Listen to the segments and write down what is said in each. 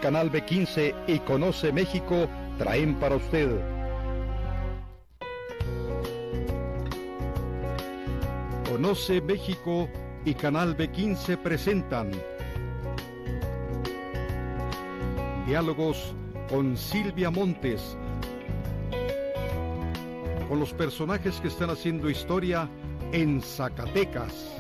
Canal B15 y Conoce México traen para usted Conoce México y Canal B15 presentan diálogos con Silvia Montes, con los personajes que están haciendo historia en Zacatecas.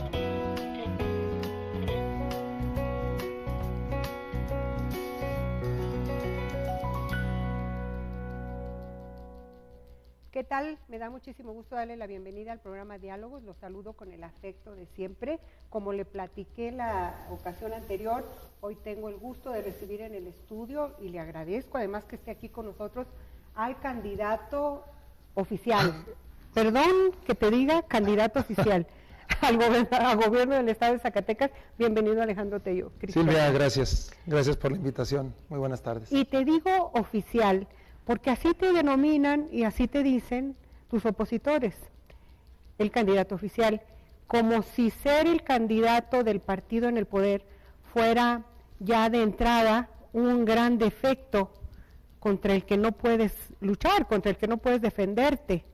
¿Qué tal? Me da muchísimo gusto darle la bienvenida al programa Diálogos. Los saludo con el afecto de siempre. Como le platiqué la ocasión anterior, hoy tengo el gusto de recibir en el estudio y le agradezco además que esté aquí con nosotros al candidato oficial. Perdón que te diga candidato oficial al gobierno del estado de Zacatecas. Bienvenido, Alejandro Tello. Silvia, gracias por la invitación. Muy buenas tardes. Y te digo oficial porque así te denominan y así te dicen tus opositores, el candidato oficial, como si ser el candidato del partido en el poder fuera ya de entrada un gran defecto contra el que no puedes luchar, contra el que no puedes defenderte.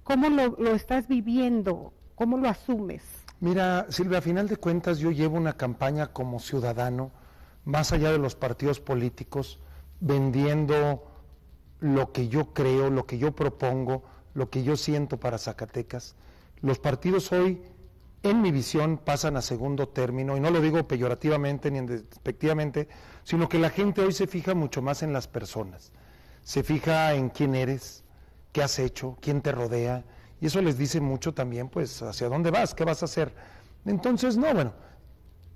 ¿Cómo lo estás viviendo? ¿Cómo lo asumes? Mira, Silvia, a final de cuentas yo llevo una campaña como ciudadano, más allá de los partidos políticos, vendiendo lo que yo creo, lo que yo propongo, lo que yo siento para Zacatecas. Los partidos hoy, en mi visión, pasan a segundo término, y no lo digo peyorativamente ni despectivamente, sino que la gente hoy se fija mucho más en las personas, se fija en quién eres, qué has hecho, quién te rodea, y eso les dice mucho también, pues, hacia dónde vas, qué vas a hacer. Entonces, no, bueno,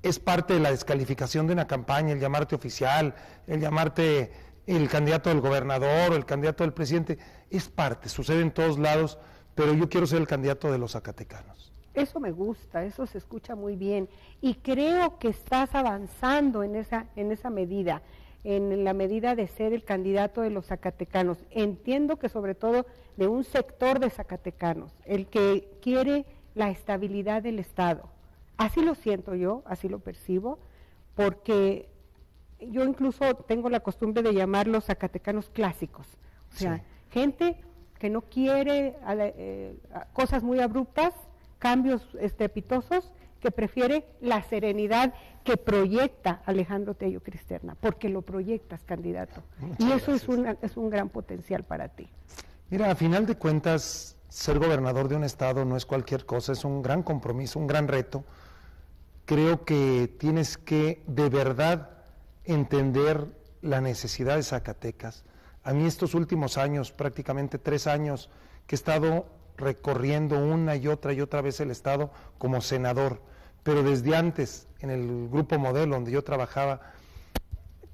es parte de la descalificación de una campaña, el llamarte oficial, el llamarte el candidato del gobernador o el candidato del presidente, es parte, sucede en todos lados, pero yo quiero ser el candidato de los zacatecanos. Eso me gusta, eso se escucha muy bien, y creo que estás avanzando en esa medida, en la medida de ser el candidato de los zacatecanos. Entiendo que sobre todo de un sector de zacatecanos, el que quiere la estabilidad del Estado. Así lo siento yo, así lo percibo, porque yo incluso tengo la costumbre de llamarlos zacatecanos clásicos, o sea, sí, gente que no quiere cosas muy abruptas, cambios estrepitosos, que prefiere la serenidad que proyecta Alejandro Tello Cristerna, porque lo proyectas, candidato. Muchas y eso es un gran potencial para ti. Mira, a final de cuentas, ser gobernador de un estado no es cualquier cosa, es un gran compromiso, un gran reto. Creo que tienes que, de verdad, entender la necesidad de Zacatecas. A mí estos últimos años, prácticamente 3 años, que he estado recorriendo una y otra vez el estado como senador, pero desde antes, en el Grupo Modelo, donde yo trabajaba,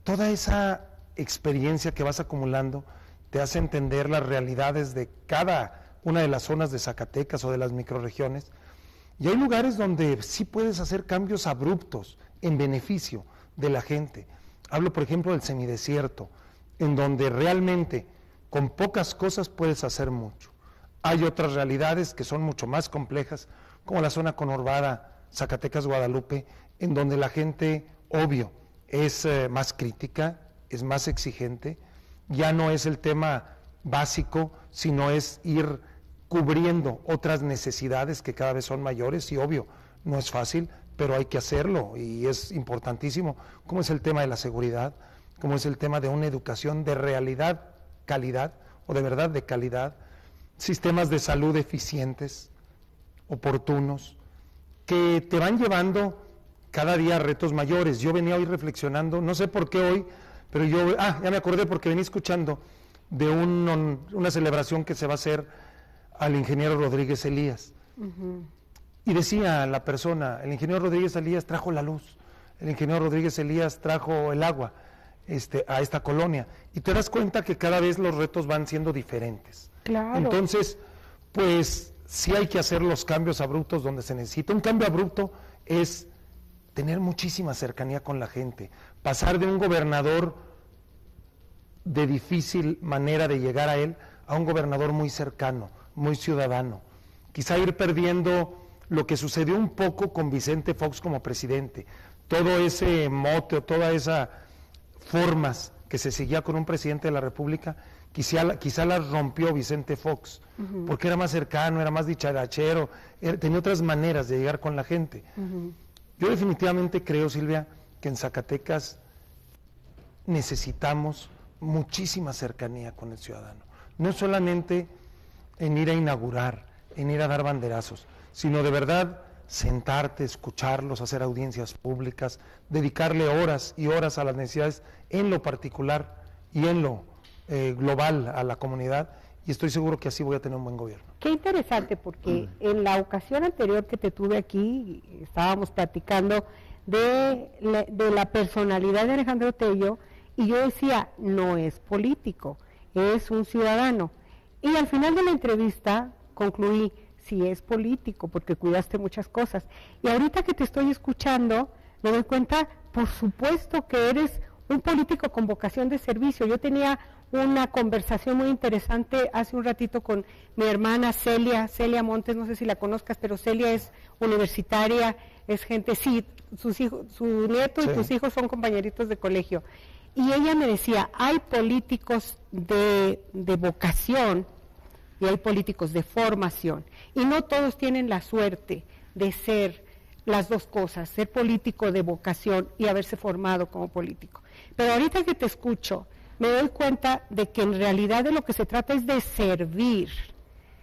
toda esa experiencia que vas acumulando te hace entender las realidades de cada una de las zonas de Zacatecas o de las microrregiones, y hay lugares donde sí puedes hacer cambios abruptos en beneficio de la gente. Hablo, por ejemplo, del semidesierto, en donde realmente con pocas cosas puedes hacer mucho. Hay otras realidades que son mucho más complejas, como la zona conurbada Zacatecas-Guadalupe, en donde la gente, obvio, es más crítica, es más exigente, ya no es el tema básico, sino es ir cubriendo otras necesidades que cada vez son mayores, y obvio, no es fácil, pero hay que hacerlo y es importantísimo, como es el tema de la seguridad, como es el tema de una educación de realidad, calidad, o de verdad de calidad, sistemas de salud eficientes, oportunos, que te van llevando cada día a retos mayores. Yo venía hoy reflexionando, no sé por qué hoy, pero ya me acordé porque venía escuchando de una celebración que se va a hacer al ingeniero Rodríguez Elías. Y decía la persona, el ingeniero Rodríguez Elías trajo la luz, el ingeniero Rodríguez Elías trajo el agua a esta colonia, y te das cuenta que cada vez los retos van siendo diferentes. Claro. Entonces, pues sí hay que hacer los cambios abruptos donde se necesita. Un cambio abrupto es tener muchísima cercanía con la gente, pasar de un gobernador de difícil manera de llegar a él a un gobernador muy cercano, muy ciudadano, quizá ir perdiendo lo que sucedió un poco con Vicente Fox como presidente, todo ese mote, toda esa formas que se seguía con un presidente de la República, quizá las rompió Vicente Fox, porque era más cercano, era más dicharachero, tenía otras maneras de llegar con la gente. Yo definitivamente creo, Silvia, que en Zacatecas necesitamos muchísima cercanía con el ciudadano, no solamente en ir a inaugurar, en ir a dar banderazos, sino de verdad sentarte, escucharlos, hacer audiencias públicas, dedicarle horas y horas a las necesidades en lo particular y en lo global a la comunidad, y estoy seguro que así voy a tener un buen gobierno. Qué interesante, porque en la ocasión anterior que te tuve aquí, estábamos platicando de la personalidad de Alejandro Tello, y yo decía, no es político, es un ciudadano. Y al final de la entrevista concluí, sí es político, porque cuidaste muchas cosas. Y ahorita que te estoy escuchando, me doy cuenta, por supuesto que eres un político con vocación de servicio. Yo tenía una conversación muy interesante hace un ratito con mi hermana Celia Montes, no sé si la conozcas, pero Celia es universitaria, es gente, sí, su nieto y tus hijos son compañeritos de colegio. Y ella me decía, hay políticos de vocación y hay políticos de formación, y no todos tienen la suerte de ser las dos cosas, ser político de vocación y haberse formado como político. Pero ahorita que te escucho, me doy cuenta de que en realidad de lo que se trata es de servir.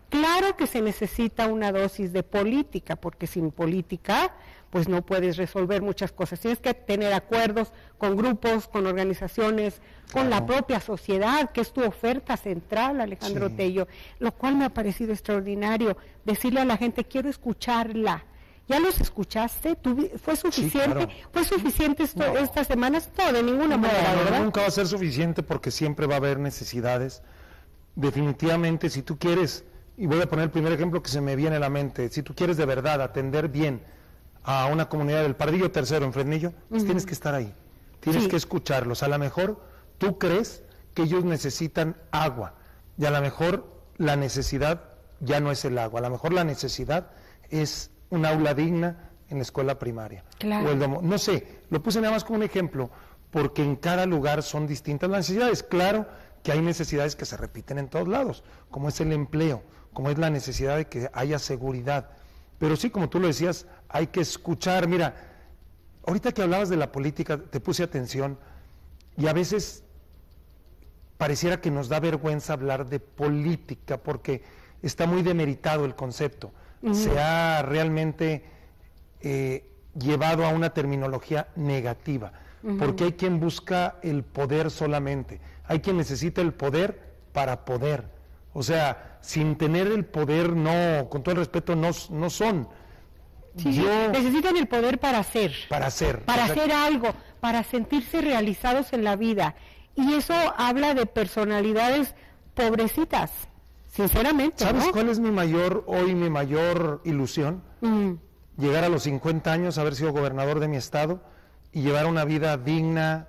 Claro que se necesita una dosis de política, porque sin política pues no puedes resolver muchas cosas. Tienes que tener acuerdos con grupos, con organizaciones, con la propia sociedad, que es tu oferta central, Alejandro Tello, lo cual me ha parecido extraordinario. Decirle a la gente, quiero escucharla. ¿Ya los escuchaste? ¿Fue suficiente? Sí, claro. ¿Fue suficiente estas semanas? No, de ninguna manera, ¿verdad? Nunca va a ser suficiente, porque siempre va a haber necesidades. Definitivamente, si tú quieres, y voy a poner el primer ejemplo que se me viene a la mente, si tú quieres de verdad atender bien a una comunidad del Pardillo Tercero en Fresnillo, pues tienes que estar ahí, tienes que escucharlos. A lo mejor tú crees que ellos necesitan agua, y a lo mejor la necesidad ya no es el agua, a lo mejor la necesidad es un aula digna en la escuela primaria. Claro. O el domo. No sé, lo puse nada más como un ejemplo, porque en cada lugar son distintas las necesidades. Claro que hay necesidades que se repiten en todos lados, como es el empleo, como es la necesidad de que haya seguridad. Pero sí, como tú lo decías, hay que escuchar. Mira, ahorita que hablabas de la política, te puse atención, y a veces pareciera que nos da vergüenza hablar de política, porque está muy demeritado el concepto. Se ha realmente llevado a una terminología negativa, porque hay quien busca el poder solamente, hay quien necesita el poder para poder. O sea, sin tener el poder, no, con todo el respeto, no son. Necesitan el poder para hacer. Para hacer algo, para sentirse realizados en la vida. Y eso habla de personalidades pobrecitas, sinceramente. ¿Sabes ¿no? cuál es mi mayor ilusión? Llegar a los 50 años, haber sido gobernador de mi estado y llevar una vida digna,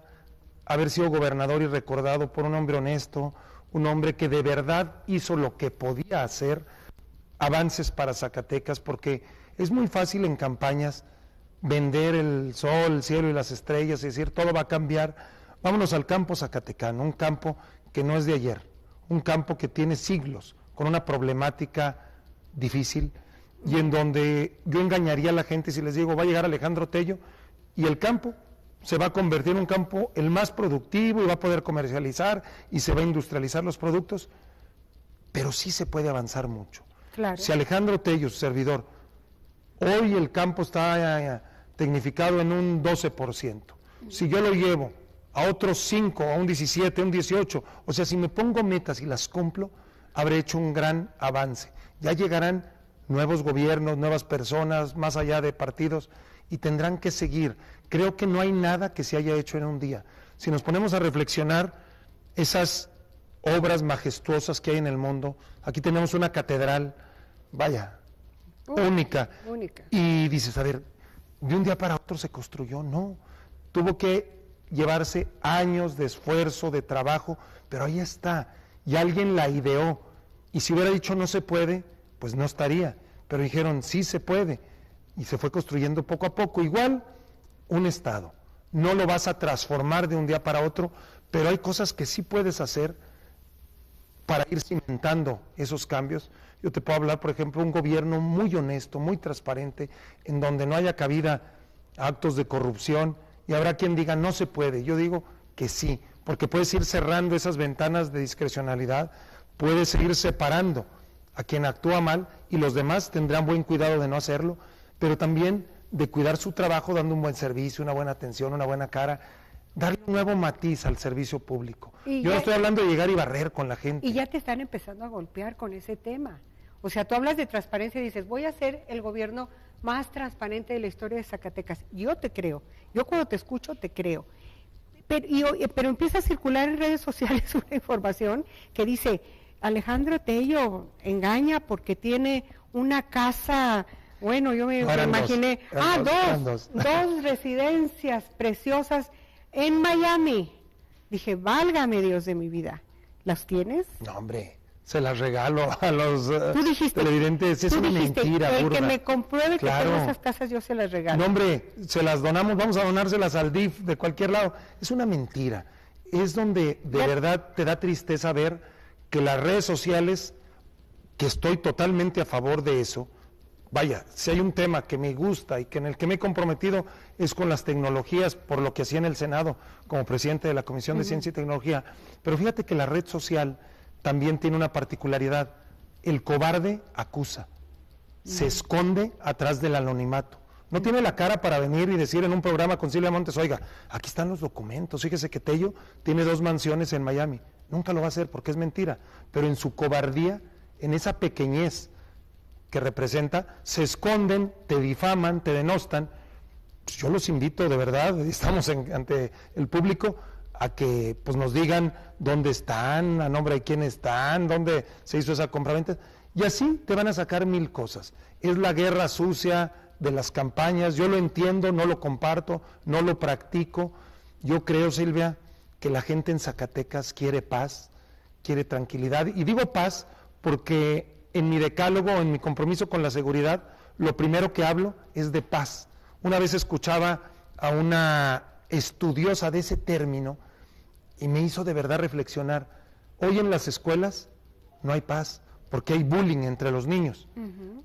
haber sido gobernador y recordado por un hombre honesto, un hombre que de verdad hizo lo que podía hacer, avances para Zacatecas, porque es muy fácil en campañas vender el sol, el cielo y las estrellas y decir todo va a cambiar. Vámonos al campo zacatecano, un campo que no es de ayer, un campo que tiene siglos, con una problemática difícil, y en donde yo engañaría a la gente si les digo va a llegar Alejandro Tello y el campo se va a convertir en un campo el más productivo y va a poder comercializar y se va a industrializar los productos, pero sí se puede avanzar mucho. Claro. Si Alejandro Tello, su servidor, hoy el campo está tecnificado en un 12%, si yo lo llevo a otros 5, a un 17, a un 18, o sea, si me pongo metas y las cumplo, habré hecho un gran avance. Ya llegarán nuevos gobiernos, nuevas personas, más allá de partidos, y tendrán que seguir. Creo que no hay nada que se haya hecho en un día. Si nos ponemos a reflexionar esas obras majestuosas que hay en el mundo, aquí tenemos una catedral, vaya, única. Y dices, a ver, de un día para otro se construyó, no, tuvo que llevarse años de esfuerzo, de trabajo, pero ahí está, y alguien la ideó, y si hubiera dicho no se puede, pues no estaría, pero dijeron sí se puede, y se fue construyendo poco a poco. Igual un estado, no lo vas a transformar de un día para otro, pero hay cosas que sí puedes hacer para ir cimentando esos cambios. Yo te puedo hablar, por ejemplo, un gobierno muy honesto, muy transparente, en donde no haya cabida a actos de corrupción, y habrá quien diga no se puede. Yo digo que sí, porque puedes ir cerrando esas ventanas de discrecionalidad, puedes ir separando a quien actúa mal, y los demás tendrán buen cuidado de no hacerlo, pero también de cuidar su trabajo dando un buen servicio, una buena atención, una buena cara, darle un nuevo matiz al servicio público. Yo no estoy hablando de llegar y barrer con la gente. Y ya te están empezando a golpear con ese tema. O sea, tú hablas de transparencia y dices, voy a ser el gobierno más transparente de la historia de Zacatecas. Yo te creo. Yo cuando te escucho te creo. Pero empieza a circular en redes sociales una información que dice, Alejandro Tello engaña porque tiene una casa, bueno, yo me imaginé, dos residencias preciosas en Miami. Dije, válgame Dios de mi vida, ¿las tienes? No, hombre, se las regalo a los dijiste, televidentes, es una mentira, el burda. que me compruebe que tengo esas casas, yo se las regalo. No, hombre, se las donamos, vamos a donárselas al DIF de cualquier lado. Es una mentira. Es donde de verdad te da tristeza ver que las redes sociales, que estoy totalmente a favor de eso, vaya, si hay un tema que me gusta y que en el que me he comprometido es con las tecnologías, por lo que hacía en el Senado como presidente de la Comisión de Ciencia y Tecnología, pero fíjate que la red social también tiene una particularidad: el cobarde acusa, se esconde atrás del anonimato, no tiene la cara para venir y decir en un programa con Silvia Montes, oiga, aquí están los documentos, fíjese que Tello tiene 2 mansiones en Miami. Nunca lo va a hacer porque es mentira, pero en su cobardía, en esa pequeñez que representa, se esconden, te difaman, te denostan. Pues yo los invito de verdad, estamos ante el público, a que pues nos digan dónde están, a nombre de quién están, dónde se hizo esa compraventa, y así te van a sacar 1000 cosas. Es la guerra sucia de las campañas, yo lo entiendo, no lo comparto, no lo practico. Yo creo, Silvia, que la gente en Zacatecas quiere paz, quiere tranquilidad, y digo paz porque en mi decálogo, en mi compromiso con la seguridad, lo primero que hablo es de paz. Una vez escuchaba a una estudiosa de ese término y me hizo de verdad reflexionar. Hoy en las escuelas no hay paz porque hay bullying entre los niños.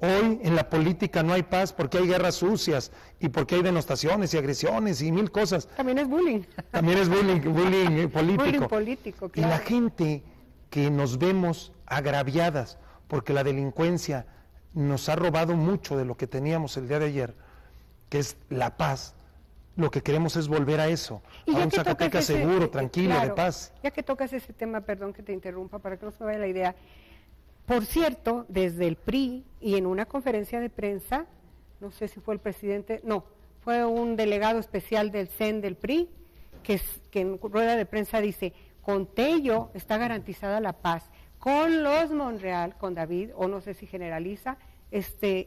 Hoy en la política no hay paz porque hay guerras sucias y porque hay denostaciones y agresiones y 1000 cosas. También es bullying. También es bullying político. Bullying político, claro. Y la gente que nos vemos agraviadas porque la delincuencia nos ha robado mucho de lo que teníamos el día de ayer, que es la paz. Lo que queremos es volver a eso, a un Zacatecas seguro, tranquilo, claro, de paz. Ya que tocas ese tema, perdón que te interrumpa, para que no se me vaya la idea. Por cierto, desde el PRI y en una conferencia de prensa, no sé si fue el presidente, no, fue un delegado especial del CEN del PRI, que en rueda de prensa dice, con Tello está garantizada la paz. Con los Monreal, con David, o no sé si generaliza,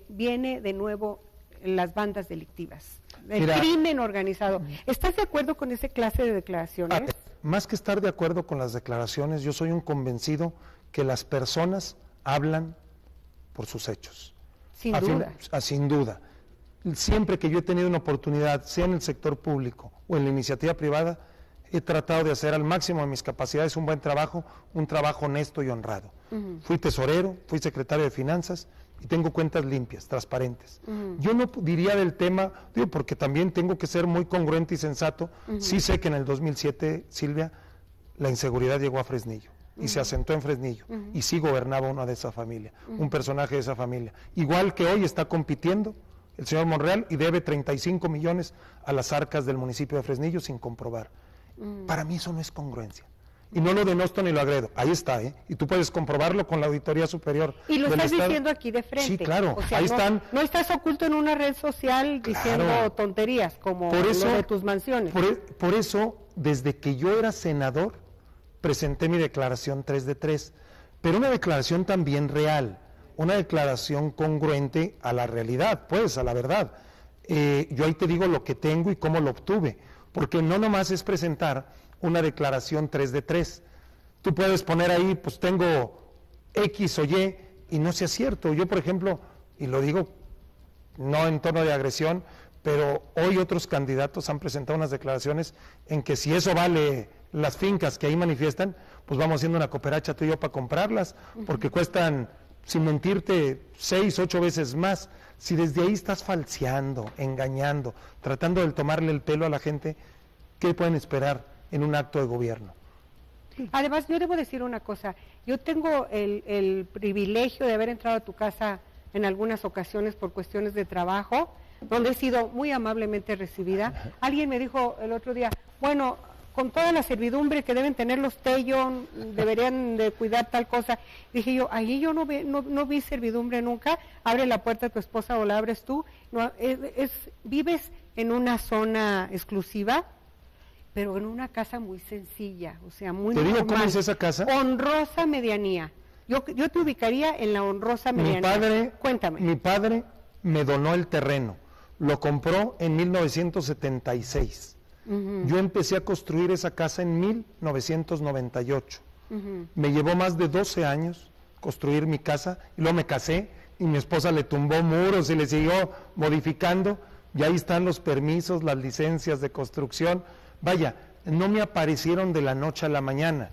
viene de nuevo las bandas delictivas, el crimen organizado. ¿Estás de acuerdo con esa clase de declaraciones? Más que estar de acuerdo con las declaraciones, yo soy un convencido que las personas hablan por sus hechos. Sin duda. Sin duda. Siempre que yo he tenido una oportunidad, sea en el sector público o en la iniciativa privada, he tratado de hacer al máximo de mis capacidades un buen trabajo, un trabajo honesto y honrado. Fui tesorero, fui secretario de Finanzas y tengo cuentas limpias, transparentes. Yo no diría del tema, digo, porque también tengo que ser muy congruente y sensato. Sí sé que en el 2007, Silvia, la inseguridad llegó a Fresnillo y se asentó en Fresnillo y sí gobernaba uno de esa familia, un personaje de esa familia. Igual que hoy está compitiendo el señor Monreal y debe 35 millones a las arcas del municipio de Fresnillo sin comprobar. Para mí eso no es congruencia. Y no lo denosto ni lo agredo. Ahí está, y tú puedes comprobarlo con la Auditoría Superior. Y lo estás diciendo aquí de frente. Sí, claro, o sea, ahí no, están. No estás oculto en una red social diciendo tonterías como lo de tus mansiones. Por eso, desde que yo era senador, presenté mi declaración 3 de 3. Pero una declaración también real, una declaración congruente a la realidad, pues, a la verdad. Yo ahí te digo lo que tengo y cómo lo obtuve. Porque no nomás es presentar una declaración 3 de 3. Tú puedes poner ahí, pues tengo X o Y, y no sea cierto. Yo, por ejemplo, y lo digo no en tono de agresión, pero hoy otros candidatos han presentado unas declaraciones en que si eso vale las fincas que ahí manifiestan, pues vamos haciendo una cooperacha tú y yo para comprarlas, porque cuestan, sin mentirte, 6, 8 veces más. Si desde ahí estás falseando, engañando, tratando de tomarle el pelo a la gente, ¿qué pueden esperar en un acto de gobierno? Además, yo debo decir una cosa, yo tengo el privilegio de haber entrado a tu casa en algunas ocasiones por cuestiones de trabajo, donde he sido muy amablemente recibida. Alguien me dijo el otro día, bueno, con toda la servidumbre que deben tener los Tello, deberían de cuidar tal cosa. Dije yo, ahí yo no vi servidumbre nunca, abre la puerta a tu esposa o la abres tú, no, vives en una zona exclusiva, pero en una casa muy sencilla, o sea, muy normal. ¿Te digo cómo es esa casa? Honrosa medianía. Yo te ubicaría en la honrosa medianía. Cuéntame. Mi padre me donó el terreno, lo compró en 1976. Yo empecé a construir esa casa en 1998. Me llevó más de 12 años construir mi casa, y luego me casé, y mi esposa le tumbó muros y le siguió modificando, y ahí están los permisos, las licencias de construcción. Vaya, no me aparecieron de la noche a la mañana.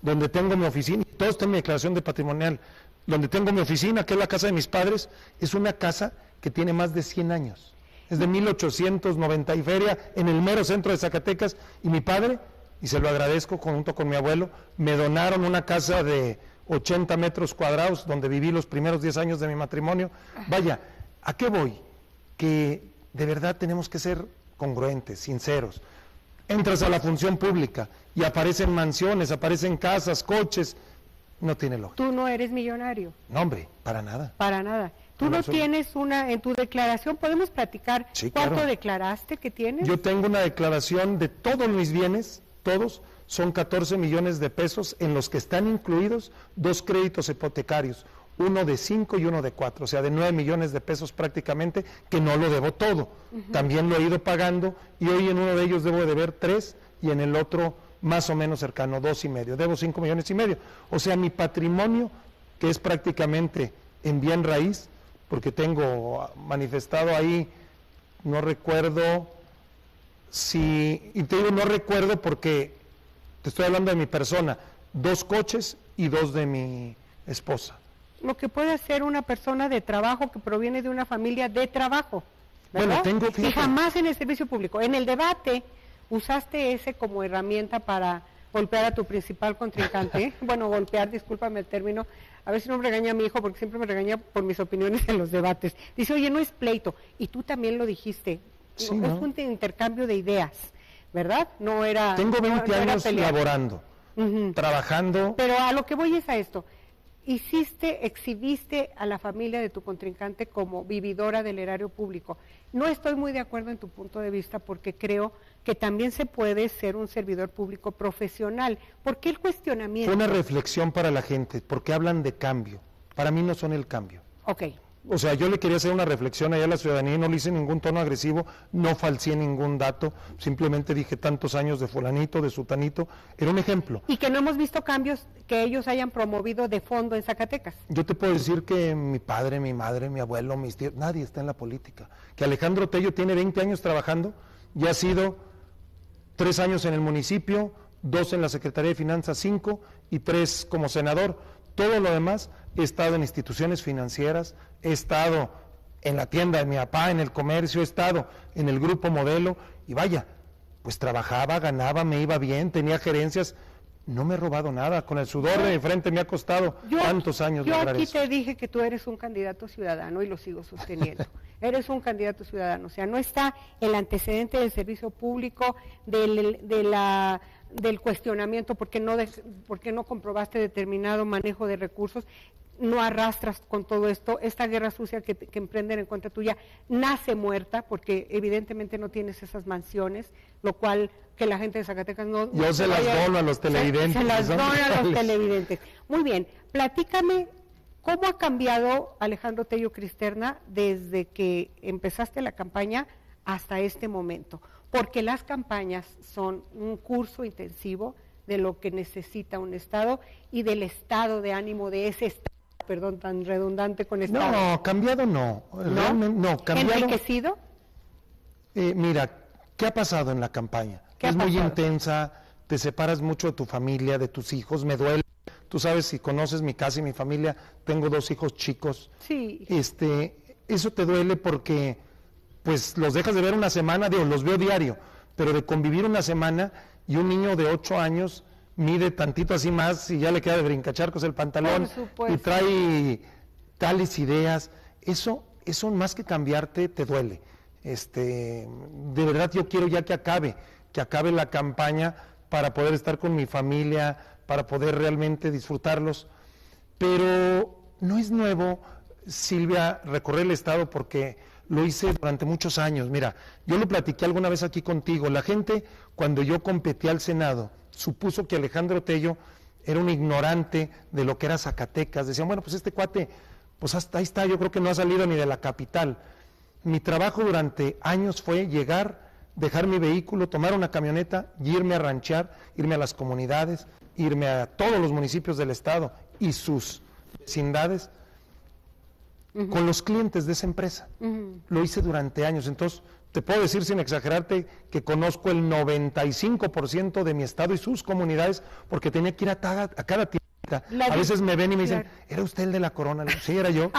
Donde tengo mi oficina, todo está en mi declaración de patrimonial, donde tengo mi oficina, que es la casa de mis padres, es una casa que tiene más de 100 años. Es de 1890 y feria, en el mero centro de Zacatecas, y mi padre, y se lo agradezco junto con mi abuelo, me donaron una casa de 80 metros cuadrados, donde viví los primeros 10 años de mi matrimonio. Vaya, ¿a qué voy? Que de verdad tenemos que ser congruentes, sinceros. Entras a la función pública y aparecen mansiones, aparecen casas, coches, no tiene lógica. Tú no eres millonario. No, hombre, para nada. Para nada. Tú no tienes en tu declaración, ¿podemos platicar cuánto declaraste que tienes? Yo tengo una declaración de todos mis bienes, todos, son 14 millones de pesos, en los que están incluidos 2 créditos hipotecarios, uno de 5 y uno de 4, o sea, de 9 millones de pesos prácticamente, que no lo debo todo. También lo he ido pagando, y hoy en uno de ellos debo de deber 3, y en el otro más o menos cercano, 2,5, debo 5,5 millones. O sea, mi patrimonio, que es prácticamente en bien raíz, porque tengo manifestado ahí, no recuerdo si, y te digo no recuerdo porque te estoy hablando de mi persona, 2 coches y 2 de mi esposa. Lo que puede ser una persona de trabajo que proviene de una familia de trabajo, ¿verdad? Bueno, y jamás en el servicio público. En el debate usaste ese como herramienta para golpear a tu principal contrincante. Bueno, golpear, discúlpame el término, a ver si no me regaña a mi hijo, porque siempre me regaña por mis opiniones en los debates. Dice, oye, no es pleito, y tú también lo dijiste, sí, es un intercambio de ideas, ¿verdad? No era... Tengo 20 años laborando, trabajando... Pero a lo que voy es a esto, exhibiste a la familia de tu contrincante como vividora del erario público. No estoy muy de acuerdo en tu punto de vista, porque creo que también se puede ser un servidor público profesional. ¿Por qué el cuestionamiento? Fue una reflexión para la gente, porque hablan de cambio. Para mí no son el cambio. Ok. O sea, yo le quería hacer una reflexión allá a la ciudadanía y no le hice ningún tono agresivo, no falseé ningún dato, simplemente dije tantos años de fulanito, de sutanito, era un ejemplo. Y que no hemos visto cambios que ellos hayan promovido de fondo en Zacatecas. Yo te puedo decir que mi padre, mi madre, mi abuelo, mis tíos, nadie está en la política. Que Alejandro Tello tiene 20 años trabajando, ya ha sido 3 años en el municipio, 2 en la Secretaría de Finanzas, 5 y 3 como senador. Todo lo demás, he estado en instituciones financieras, he estado en la tienda de mi papá, en el comercio, he estado en el grupo Modelo, y vaya, pues trabajaba, ganaba, me iba bien, tenía gerencias, no me he robado nada, con el sudor de mi frente me ha costado tantos años lograr eso. Yo aquí te dije que tú eres un candidato ciudadano y lo sigo sosteniendo. Eres un candidato ciudadano, o sea, no está el antecedente del servicio público, del cuestionamiento, porque no comprobaste determinado manejo de recursos, no arrastras con todo esto, esta guerra sucia que emprenden en contra tuya nace muerta, porque evidentemente no tienes esas mansiones, lo cual que la gente de Zacatecas no... Yo se las dono a los televidentes. Se las dono a los televidentes. Muy bien, platícame, ¿cómo ha cambiado Alejandro Tello Cristerna desde que empezaste la campaña hasta este momento? Porque las campañas son un curso intensivo de lo que necesita un Estado y del estado de ánimo de ese Estado, perdón, tan redundante con Estado. No, cambiado no. ¿No? No, cambiado. ¿Enriquecido? Mira, ¿qué ha pasado en la campaña? ¿Qué ha Es muy pasado? intensa, te separas mucho de tu familia, de tus hijos, me duele. Tú sabes, si conoces mi casa y mi familia, tengo 2 hijos chicos. Sí. Eso te duele porque pues los dejas de ver una semana, digo, los veo diario, pero de convivir una semana y un niño de 8 años mide tantito así más y ya le queda de brincacharcos el pantalón Por supuesto. y trae tales ideas, eso más que cambiarte te duele. De verdad yo quiero ya que acabe la campaña para poder estar con mi familia, para poder realmente disfrutarlos, pero no es nuevo, Silvia, recorrer el estado porque lo hice durante muchos años. Mira, yo lo platiqué alguna vez aquí contigo, la gente cuando yo competí al Senado supuso que Alejandro Tello era un ignorante de lo que era Zacatecas, decían, bueno, pues este cuate, pues hasta ahí está, yo creo que no ha salido ni de la capital. Mi trabajo durante años fue llegar, dejar mi vehículo, tomar una camioneta y irme a ranchear, irme a las comunidades, irme a todos los municipios del estado y sus vecindades con los clientes de esa empresa. Lo hice durante años, entonces te puedo decir sin exagerarte que conozco el 95% de mi estado y sus comunidades porque tenía que ir a cada tienda. A veces me ven y me dicen, claro. ¿era usted el de la corona? Sí, era yo.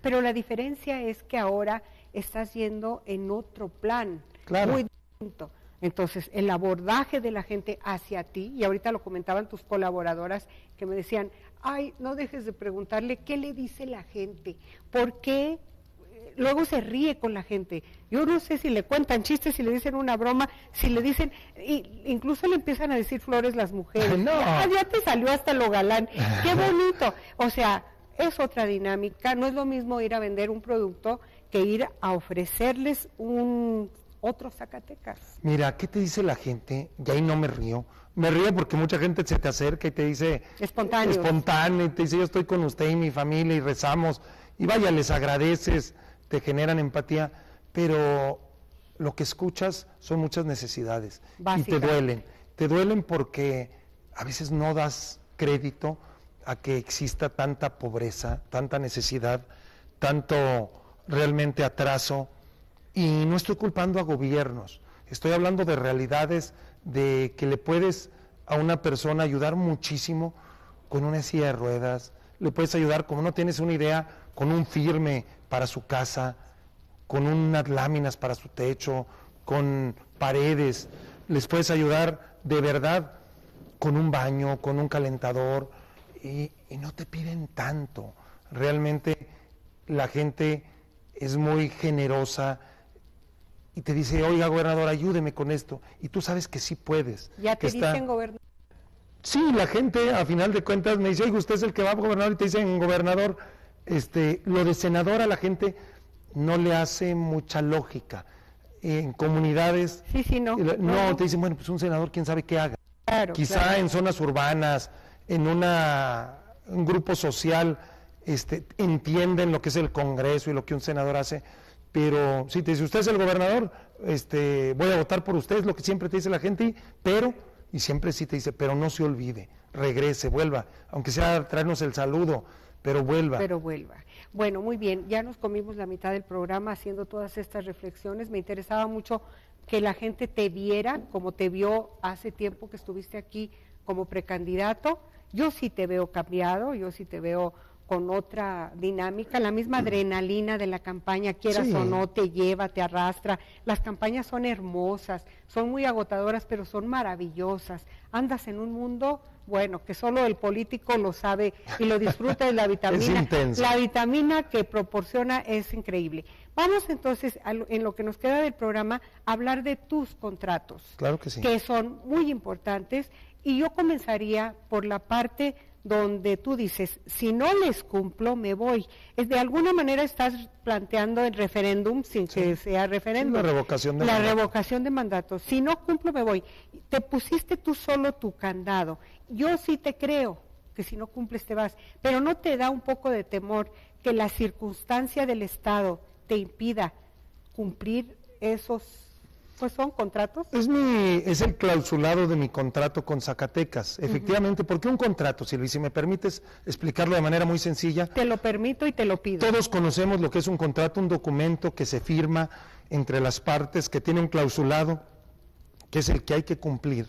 Pero la diferencia es que ahora estás yendo en otro plan, Claro. muy distinto. Entonces, el abordaje de la gente hacia ti, y ahorita lo comentaban tus colaboradoras que me decían, ay, no dejes de preguntarle qué le dice la gente, por qué luego se ríe con la gente. Yo no sé si le cuentan chistes, si le dicen una broma, si le dicen, incluso le empiezan a decir flores las mujeres. No. Ya te salió hasta lo galán, qué bonito. O sea, es otra dinámica, no es lo mismo ir a vender un producto que ir a ofrecerles otro Zacatecas. Mira, ¿qué te dice la gente? Y ahí no me río. Me río porque mucha gente se te acerca y te dice... Espontáneo, y te dice, yo estoy con usted y mi familia y rezamos. Y vaya, les agradeces, te generan empatía, pero lo que escuchas son muchas necesidades. Básicas. Y te duelen. Te duelen porque a veces no das crédito a que exista tanta pobreza, tanta necesidad, tanto realmente atraso. Y no estoy culpando a gobiernos, estoy hablando de realidades de que le puedes a una persona ayudar muchísimo con una silla de ruedas, le puedes ayudar, como no tienes una idea, con un firme para su casa, con unas láminas para su techo, con paredes, les puedes ayudar de verdad con un baño, con un calentador, y no te piden tanto. Realmente la gente es muy generosa y te dice, oiga, gobernador, ayúdeme con esto, y tú sabes que sí puedes. Ya te dicen gobernador. Sí, la gente a final de cuentas me dice, oiga, usted es el que va a gobernar, y te dicen, gobernador, lo de senador a la gente no le hace mucha lógica. En comunidades, no, te dicen, bueno, pues un senador, quién sabe qué haga. Claro, Quizá claro. en zonas urbanas, en un grupo social, entienden lo que es el Congreso y lo que un senador hace, pero si te dice, usted es el gobernador, voy a votar por usted, es lo que siempre te dice la gente, y siempre sí te dice, pero no se olvide, regrese, vuelva, aunque sea traernos el saludo, pero vuelva. Pero vuelva. Bueno, muy bien, ya nos comimos la mitad del programa haciendo todas estas reflexiones, me interesaba mucho que la gente te viera como te vio hace tiempo que estuviste aquí como precandidato. Yo sí te veo cambiado, yo sí te veo con otra dinámica, la misma adrenalina de la campaña, quieras Sí. o no, te lleva, te arrastra. Las campañas son hermosas, son muy agotadoras, pero son maravillosas. Andas en un mundo, bueno, que solo el político lo sabe y lo disfruta de la vitamina. Es intenso. La vitamina que proporciona es increíble. Vamos entonces, en lo que nos queda del programa, a hablar de tus contratos. Claro que sí. Que son muy importantes, y yo comenzaría por la parte donde tú dices, si no les cumplo, me voy. De alguna manera estás planteando el referéndum sin que sea referéndum. La revocación de La mandato. revocación de mandato. Si no cumplo, me voy. Te pusiste tú solo tu candado. Yo sí te creo que si no cumples te vas, pero ¿no te da un poco de temor que la circunstancia del Estado te impida cumplir esos, pues son contratos? Es el clausulado de mi contrato con Zacatecas, efectivamente, ¿por qué un contrato, Silvia? Si me permites explicarlo de manera muy sencilla. Te lo permito y te lo pido. Todos conocemos lo que es un contrato, un documento que se firma, entre las partes, que tiene un clausulado, que es el que hay que cumplir.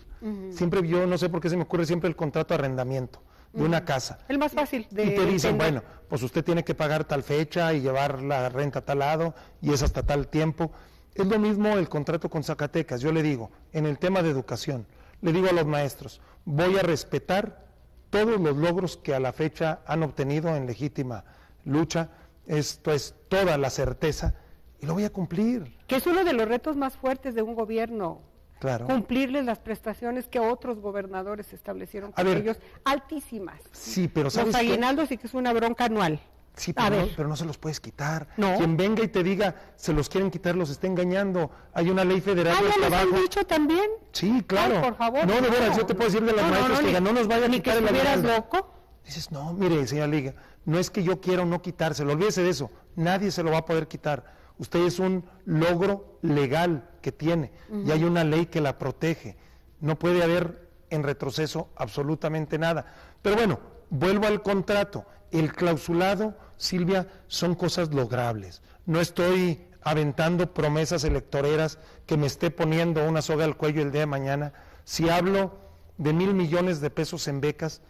Siempre yo no sé por qué se me ocurre siempre el contrato de arrendamiento de una casa. El más fácil de y te dicen, entender. bueno, pues usted tiene que pagar tal fecha y llevar la renta a tal lado y es hasta tal tiempo. Es lo mismo el contrato con Zacatecas. Yo le digo, en el tema de educación, le digo a los maestros, voy a respetar todos los logros que a la fecha han obtenido en legítima lucha, esto es toda la certeza, y lo voy a cumplir. Que es uno de los retos más fuertes de un gobierno, Claro. cumplirles las prestaciones que otros gobernadores establecieron A con ver, ellos, altísimas. Sí, pero ¿sabes Los qué? aguinaldos, y que es una bronca anual. Sí, A pero ver. pero no se los puedes quitar. No. Quien venga y te diga, se los quieren quitar, los está engañando. Hay una ley federal Ah, del ya les trabajo. han dicho también. Sí, claro. Ay, por favor. No, de veras, yo te puedo decir de las maestras que digan, no nos vaya a ni quitar que el estuvieras aguinaldo. loco. Dices, no, mire, señora Liga, no es que yo quiera o no quitárselo, olvídese de eso, nadie se lo va a poder quitar. Usted es un logro legal que tiene y hay una ley que la protege. No puede haber en retroceso absolutamente nada. Pero bueno, vuelvo al contrato. El clausulado, Silvia, son cosas logrables. No estoy aventando promesas electoreras que me esté poniendo una soga al cuello el día de mañana. Si hablo de 1,000 millones de pesos en becas,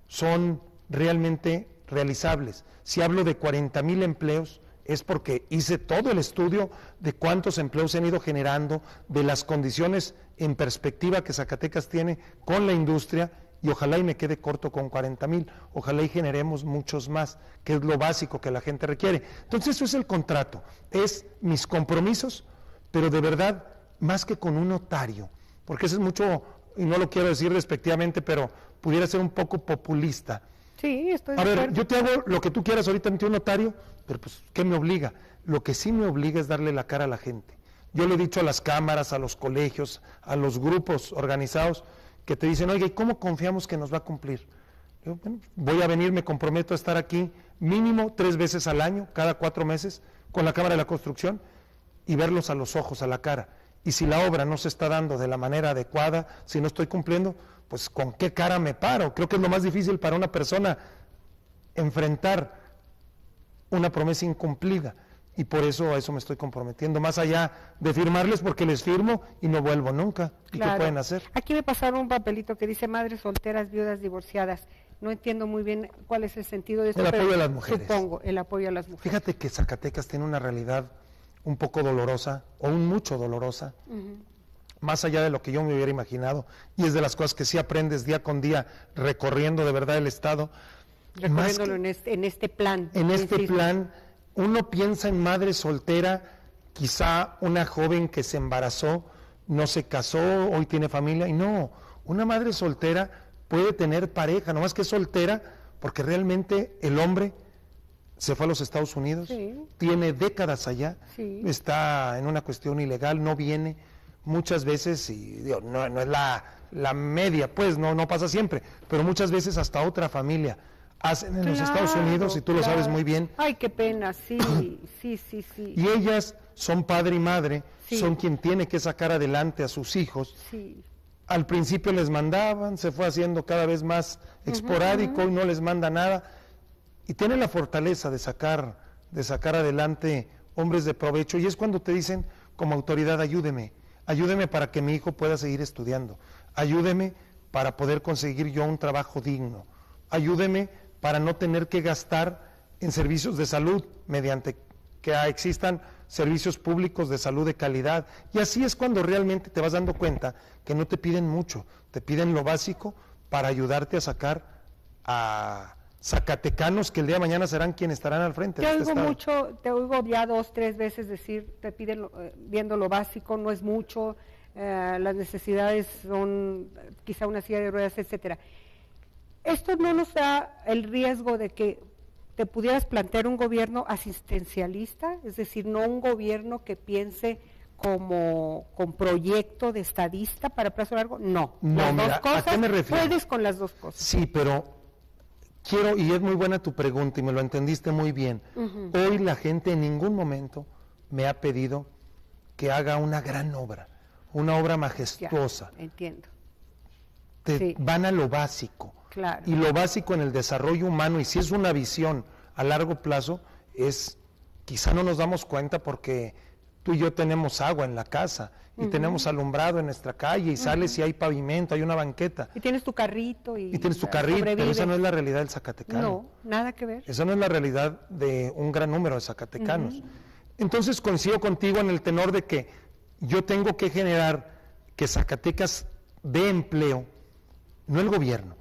son realmente realizables. Si hablo de 40,000 empleos, es porque hice todo el estudio de cuántos empleos se han ido generando, de las condiciones en perspectiva que Zacatecas tiene con la industria, y ojalá y me quede corto con 40,000, ojalá y generemos muchos más, que es lo básico que la gente requiere. Entonces eso es el contrato, es mis compromisos, pero de verdad, más que con un notario, porque eso es mucho, y no lo quiero decir despectivamente, pero pudiera ser un poco populista. Sí, estoy de A ver, acuerdo. yo te hago lo que tú quieras ahorita ante un notario, pero pues, ¿qué me obliga? Lo que sí me obliga es darle la cara a la gente. Yo le he dicho a las cámaras, a los colegios, a los grupos organizados, que te dicen, oye, ¿y cómo confiamos que nos va a cumplir? Yo, bueno, voy a venir, me comprometo a estar aquí mínimo 3 veces al año, cada 4 meses, con la Cámara de la Construcción, y verlos a los ojos, a la cara. Y si la obra no se está dando de la manera adecuada, si no estoy cumpliendo, pues ¿con qué cara me paro? Creo que es lo más difícil para una persona enfrentar una promesa incumplida, y por eso a eso me estoy comprometiendo, más allá de firmarles, porque les firmo y no vuelvo nunca. ¿Y Claro. qué pueden hacer? Aquí me pasaron un papelito que dice madres solteras, viudas, divorciadas. No entiendo muy bien cuál es el sentido de esto. El apoyo pero a las mujeres. Supongo, el apoyo a las mujeres. Fíjate que Zacatecas tiene una realidad un poco dolorosa, o un mucho dolorosa, más allá de lo que yo me hubiera imaginado, y es de las cosas que sí aprendes día con día, recorriendo de verdad el Estado. Más Recorriéndolo que- en este plan. En este insisto. plan, uno piensa en madre soltera, quizá una joven que se embarazó, no se casó, hoy tiene familia, y no, una madre soltera puede tener pareja, nomás que es soltera, porque realmente el hombre se fue a los Estados Unidos, Sí. tiene décadas allá, Sí. está en una cuestión ilegal, no viene muchas veces, y digo, no es la media, pues no pasa siempre, pero muchas veces hasta otra familia hacen en los Estados Unidos, y tú lo sabes muy bien, Ay, qué pena, sí, sí. y ellas son padre y madre, Sí. son quien tiene que sacar adelante a sus hijos. Sí. Al principio les mandaban, se fue haciendo cada vez más esporádico y no les manda nada, y tienen la fortaleza de sacar adelante hombres de provecho, y es cuando te dicen como autoridad, ayúdeme para que mi hijo pueda seguir estudiando, ayúdeme para poder conseguir yo un trabajo digno, ayúdeme para no tener que gastar en servicios de salud mediante que existan servicios públicos de salud de calidad. Y así es cuando realmente te vas dando cuenta que no te piden mucho, te piden lo básico para ayudarte a sacar a zacatecanos que el día de mañana serán quienes estarán al frente Te de este oigo estado. mucho, te oigo ya 2, 3 veces decir, te piden, viendo lo básico, no es mucho, las necesidades son quizá una silla de ruedas, etcétera. Esto no nos da el riesgo de que te pudieras plantear un gobierno asistencialista, es decir, no un gobierno que piense como con proyecto de estadista para plazo largo, no. No, las mira, dos ¿a cosas, qué me refiero? puedes con las dos cosas. Sí, pero quiero, y es muy buena tu pregunta y me lo entendiste muy bien, hoy la gente en ningún momento me ha pedido que haga una gran obra, una obra Ya, majestuosa. entiendo, Te sí. van a lo básico. claro. Y lo básico en el desarrollo humano, y si es una visión a largo plazo, es, quizá no nos damos cuenta porque tú y yo tenemos agua en la casa y tenemos alumbrado en nuestra calle y sales y hay pavimento, hay una banqueta. Y tienes tu carrito y tienes tu carrito, pero esa no es la realidad del zacatecano. No, nada que ver. Esa no es la realidad de un gran número de zacatecanos. Entonces coincido contigo en el tenor de que yo tengo que generar que Zacatecas dé empleo, no el gobierno,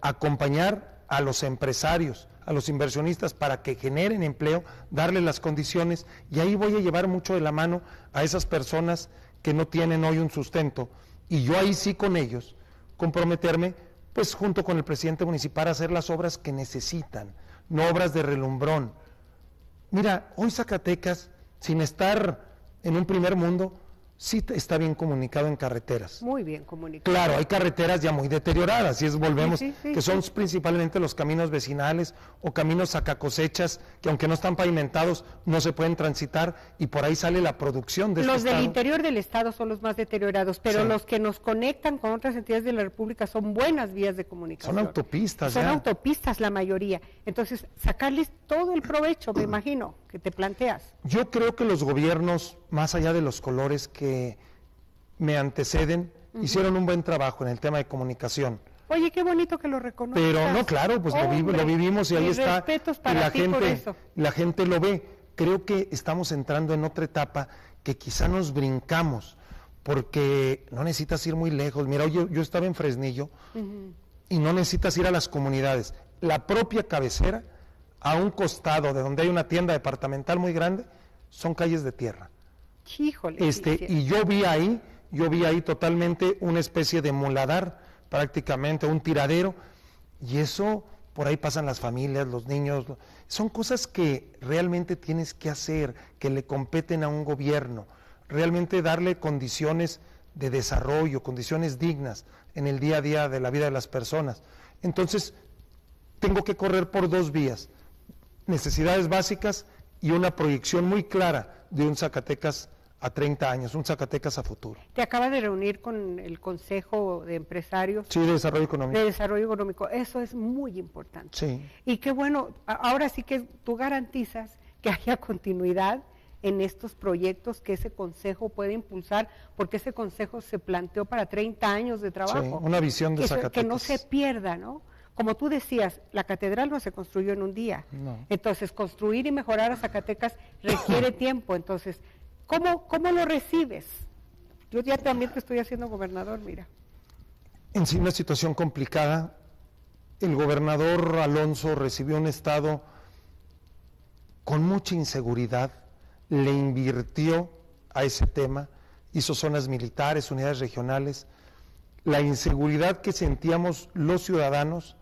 acompañar a los empresarios, a los inversionistas para que generen empleo, darles las condiciones, y ahí voy a llevar mucho de la mano a esas personas que no tienen hoy un sustento, y yo ahí sí con ellos comprometerme, pues junto con el presidente municipal, a hacer las obras que necesitan, no obras de relumbrón. Mira, hoy Zacatecas, sin estar en un primer mundo, sí está bien comunicado en carreteras. Muy bien comunicado. Claro, hay carreteras ya muy deterioradas, y volvemos, Sí, que son principalmente los caminos vecinales o caminos sacacosechas, que aunque no están pavimentados, no se pueden transitar, y por ahí sale la producción de Los este del estado. interior del estado son los más deteriorados, pero Sí. los que nos conectan con otras entidades de la República son buenas vías de comunicación. Son autopistas Son ya. autopistas la mayoría. Entonces, sacarles todo el provecho, me imagino, que te planteas. Yo creo que los gobiernos, más allá de los colores que me anteceden, hicieron un buen trabajo en el tema de comunicación. Oye, qué bonito que lo reconozcas. Pero no, claro, pues Hombre, lo vivimos y ahí mis está. respetos Y para ti por eso. la gente lo ve. Creo que estamos entrando en otra etapa que quizá nos brincamos, porque no necesitas ir muy lejos. Mira, yo estaba en Fresnillo y no necesitas ir a las comunidades. La propia cabecera, a un costado de donde hay una tienda departamental muy grande, son calles de tierra. Híjole. sí. Y yo vi ahí totalmente una especie de muladar, prácticamente un tiradero, y eso, por ahí pasan las familias, los niños, son cosas que realmente tienes que hacer, que le competen a un gobierno, realmente darle condiciones de desarrollo, condiciones dignas en el día a día de la vida de las personas. Entonces, tengo que correr por dos vías, necesidades básicas y una proyección muy clara de un Zacatecas a 30 años, un Zacatecas a futuro. Te acabas de reunir con el Consejo de Empresarios Sí, de desarrollo económico. de Desarrollo Económico. Eso es muy importante. Sí. Y qué bueno, ahora sí que tú garantizas que haya continuidad en estos proyectos que ese consejo puede impulsar, porque ese consejo se planteó para 30 años de trabajo. Sí, una visión de Zacatecas. Que no se pierda, ¿no? Como tú decías, la catedral no se construyó en un día. No. Entonces, construir y mejorar a Zacatecas requiere tiempo. Entonces, ¿cómo lo recibes? Yo ya también te estoy haciendo gobernador, mira. En sí, una situación complicada. El gobernador Alonso recibió un estado con mucha inseguridad, le invirtió a ese tema, hizo zonas militares, unidades regionales. La inseguridad que sentíamos los ciudadanos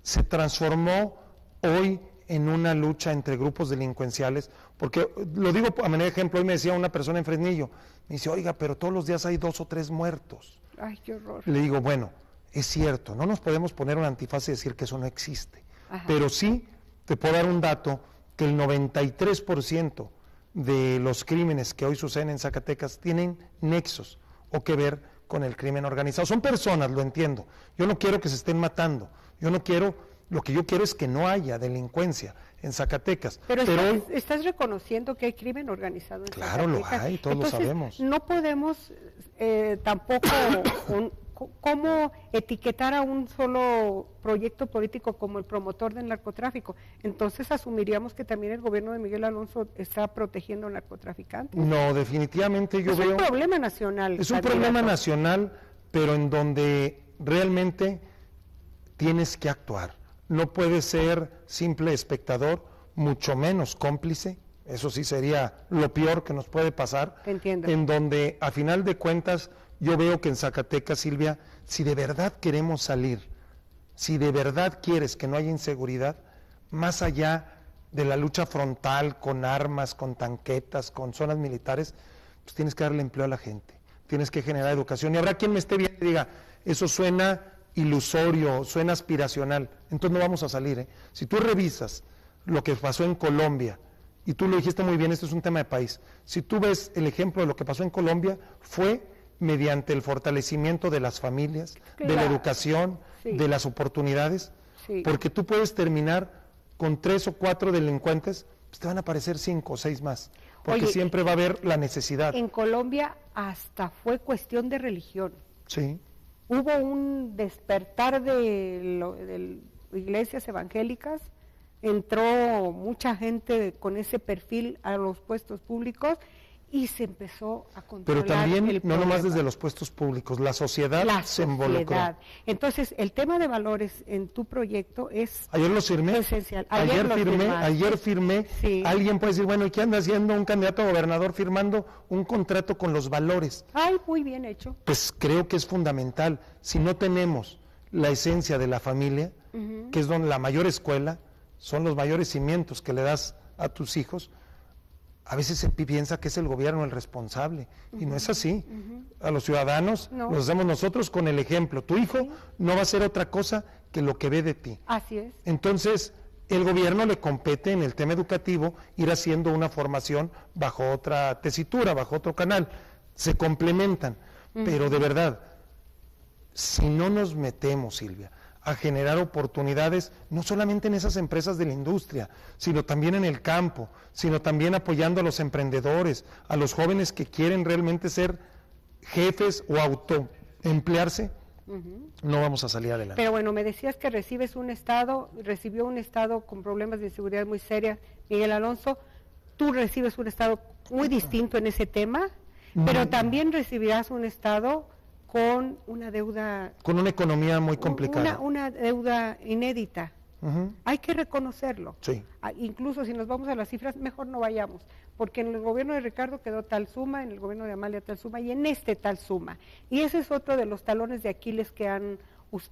se transformó hoy en una lucha entre grupos delincuenciales, porque lo digo a manera de ejemplo, hoy me decía una persona en Fresnillo, me dice, oiga, pero todos los días hay 2 o 3 muertos. Ay, qué horror. Le digo, bueno, es cierto, no nos podemos poner una antifaz y decir que eso no existe, Ajá. pero sí te puedo dar un dato, que el 93% de los crímenes que hoy suceden en Zacatecas tienen nexos o que ver con el crimen organizado. Son personas, lo entiendo, yo no quiero que se estén matando, lo que yo quiero es que no haya delincuencia en Zacatecas. Pero hoy, estás reconociendo que hay crimen organizado en claro, Zacatecas. lo hay, todos Entonces, lo sabemos. No podemos tampoco cómo etiquetar a un solo proyecto político como el promotor del narcotráfico. Entonces asumiríamos que también el gobierno de Miguel Alonso está protegiendo narcotraficantes. no, definitivamente yo veo... Es un problema nacional. Es un problema nacional, pero en donde realmente tienes que actuar. No puedes ser simple espectador, mucho menos cómplice. Eso sí sería lo peor que nos puede pasar. Te entiendo. En donde, a final de cuentas, yo veo que en Zacatecas, Silvia, si de verdad queremos salir, si de verdad quieres que no haya inseguridad, más allá de la lucha frontal con armas, con tanquetas, con zonas militares, pues tienes que darle empleo a la gente, tienes que generar educación. Y habrá quien me esté viendo y diga, eso suena ilusorio, suena aspiracional, entonces no vamos a salir, ¿eh? Si tú revisas lo que pasó en Colombia, y tú lo dijiste muy bien, esto es un tema de país, si tú ves el ejemplo de lo que pasó en Colombia, fue mediante el fortalecimiento de las familias, de la Claro. educación, Sí. de las oportunidades, Sí. porque tú puedes terminar con 3 o 4 delincuentes, pues te van a aparecer 5 o 6 más. porque Oye, siempre va a haber la necesidad. En Colombia hasta fue cuestión de religión. Sí. Hubo un despertar de iglesias evangélicas, entró mucha gente con ese perfil a los puestos públicos y se empezó a controlar. Pero también, el no problema. nomás desde los puestos públicos, la sociedad se involucró. Entonces, el tema de valores en tu proyecto es Ayer los firmé. esencial. Ayer firmé. Sí. Alguien puede decir, bueno, ¿y qué anda haciendo un candidato a gobernador firmando un contrato con los valores? Ay, muy bien hecho. Pues creo que es fundamental. Si no tenemos la esencia de la familia, que es donde la mayor escuela, son los mayores cimientos que le das a tus hijos, a veces se piensa que es el gobierno el responsable, y no es así. A los ciudadanos los hacemos nosotros con el ejemplo. Tu hijo no va a hacer otra cosa que lo que ve de ti. Así es. Entonces, el gobierno le compete en el tema educativo ir haciendo una formación bajo otra tesitura, bajo otro canal. Se complementan, pero de verdad, si no nos metemos, Silvia, a generar oportunidades, no solamente en esas empresas de la industria, sino también en el campo, sino también apoyando a los emprendedores, a los jóvenes que quieren realmente ser jefes o autoemplearse, no vamos a salir adelante. Pero bueno, me decías que recibió un estado con problemas de inseguridad muy serias, Miguel Alonso. Tú recibes un estado muy distinto en ese tema, pero también recibirás un estado con una deuda... Con una economía muy complicada. Una deuda inédita. Hay que reconocerlo. Sí. Incluso si nos vamos a las cifras, mejor no vayamos, porque en el gobierno de Ricardo quedó tal suma, en el gobierno de Amalia tal suma, y en este tal suma. Y ese es otro de los talones de Aquiles que han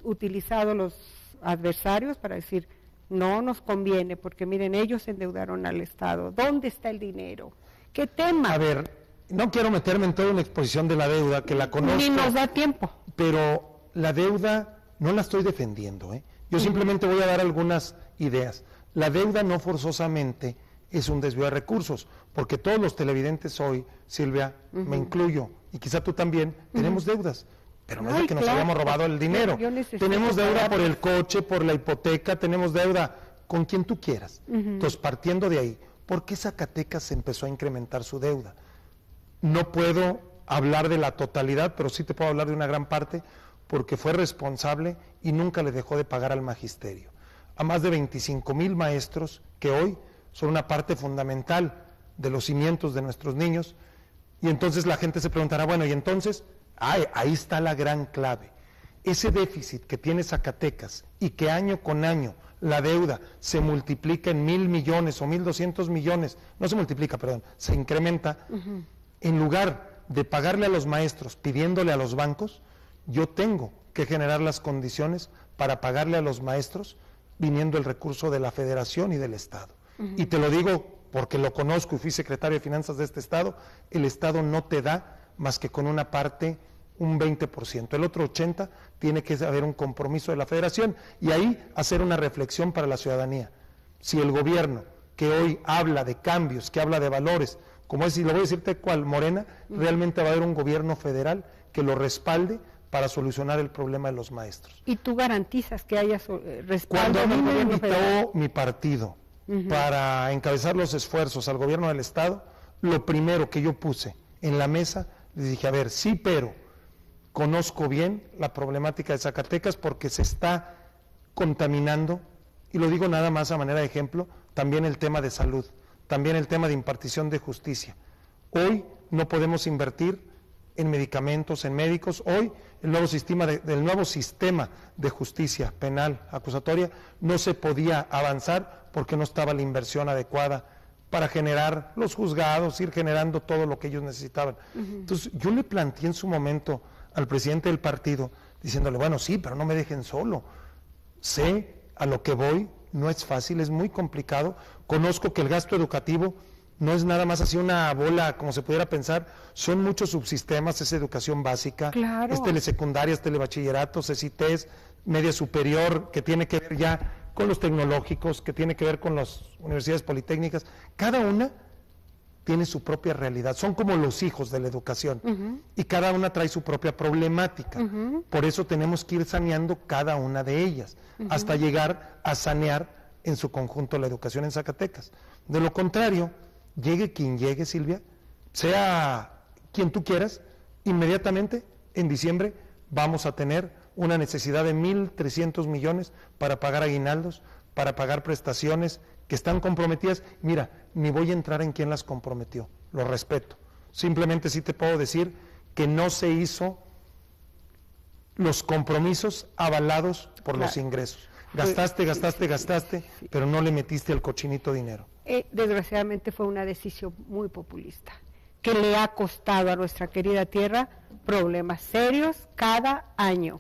utilizado los adversarios para decir, no nos conviene, porque miren, ellos endeudaron al Estado. ¿Dónde está el dinero? ¿Qué tema? A ver, no quiero meterme en toda una exposición de la deuda, que la conozco. Ni nos da tiempo. Pero la deuda no la estoy defendiendo, ¿eh? Yo simplemente voy a dar algunas ideas. La deuda no forzosamente es un desvío de recursos, porque todos los televidentes hoy, Silvia, me incluyo, y quizá tú también, tenemos deudas, pero no es de que nos hayamos robado el dinero. Tenemos deuda por el coche, por la hipoteca, tenemos deuda con quien tú quieras. Entonces, partiendo de ahí, ¿por qué Zacatecas empezó a incrementar su deuda? No puedo hablar de la totalidad, pero sí te puedo hablar de una gran parte, porque fue responsable y nunca le dejó de pagar al magisterio. A más de 25,000 maestros que hoy son una parte fundamental de los cimientos de nuestros niños, y entonces la gente se preguntará, bueno, y entonces, ahí está la gran clave. Ese déficit que tiene Zacatecas y que año con año la deuda se multiplica en 1,000 millones o 1,200 millones, no se multiplica, perdón, se incrementa, en lugar de pagarle a los maestros pidiéndole a los bancos, yo tengo que generar las condiciones para pagarle a los maestros viniendo el recurso de la Federación y del Estado. Y te lo digo porque lo conozco y fui secretario de Finanzas de este Estado, el Estado no te da más que con una parte, un 20%, el otro 80% tiene que haber un compromiso de la Federación y ahí hacer una reflexión para la ciudadanía. Si el gobierno que hoy habla de cambios, que habla de valores, como es, y lo voy a decirte cual Morena, realmente va a haber un gobierno federal que lo respalde para solucionar el problema de los maestros. ¿Y tú garantizas que haya respaldo Cuando a mí del me gobierno invitó federal? mi partido para encabezar los esfuerzos al gobierno del Estado, lo primero que yo puse en la mesa, les dije, a ver, sí, pero conozco bien la problemática de Zacatecas porque se está contaminando, y lo digo nada más a manera de ejemplo, también el tema de salud, también el tema de impartición de justicia. Hoy no podemos invertir en medicamentos, en médicos. Hoy el nuevo sistema de justicia penal acusatoria no se podía avanzar porque no estaba la inversión adecuada para generar los juzgados, ir generando todo lo que ellos necesitaban. Entonces yo le planteé en su momento al presidente del partido, diciéndole, bueno, sí, pero no me dejen solo. Sé a lo que voy, no es fácil, es muy complicado. Conozco que el gasto educativo no es nada más así una bola, como se pudiera pensar, son muchos subsistemas, es educación básica, claro, es telesecundaria, es telebachillerato, es ITES, media superior, que tiene que ver ya con los tecnológicos, que tiene que ver con las universidades politécnicas. Cada una tiene su propia realidad, son como los hijos de la educación, y cada una trae su propia problemática. Por eso tenemos que ir saneando cada una de ellas, hasta llegar a sanear en su conjunto la educación en Zacatecas. De lo contrario, llegue quien llegue, Silvia, sea quien tú quieras, inmediatamente en diciembre vamos a tener una necesidad de 1.300 millones para pagar aguinaldos, para pagar prestaciones que están comprometidas. Mira, ni voy a entrar en quién las comprometió, lo respeto. Simplemente sí te puedo decir que no se hizo los compromisos avalados por los ingresos. Gastaste, pero no le metiste al cochinito dinero. Desgraciadamente fue una decisión muy populista, que le ha costado a nuestra querida tierra problemas serios cada año.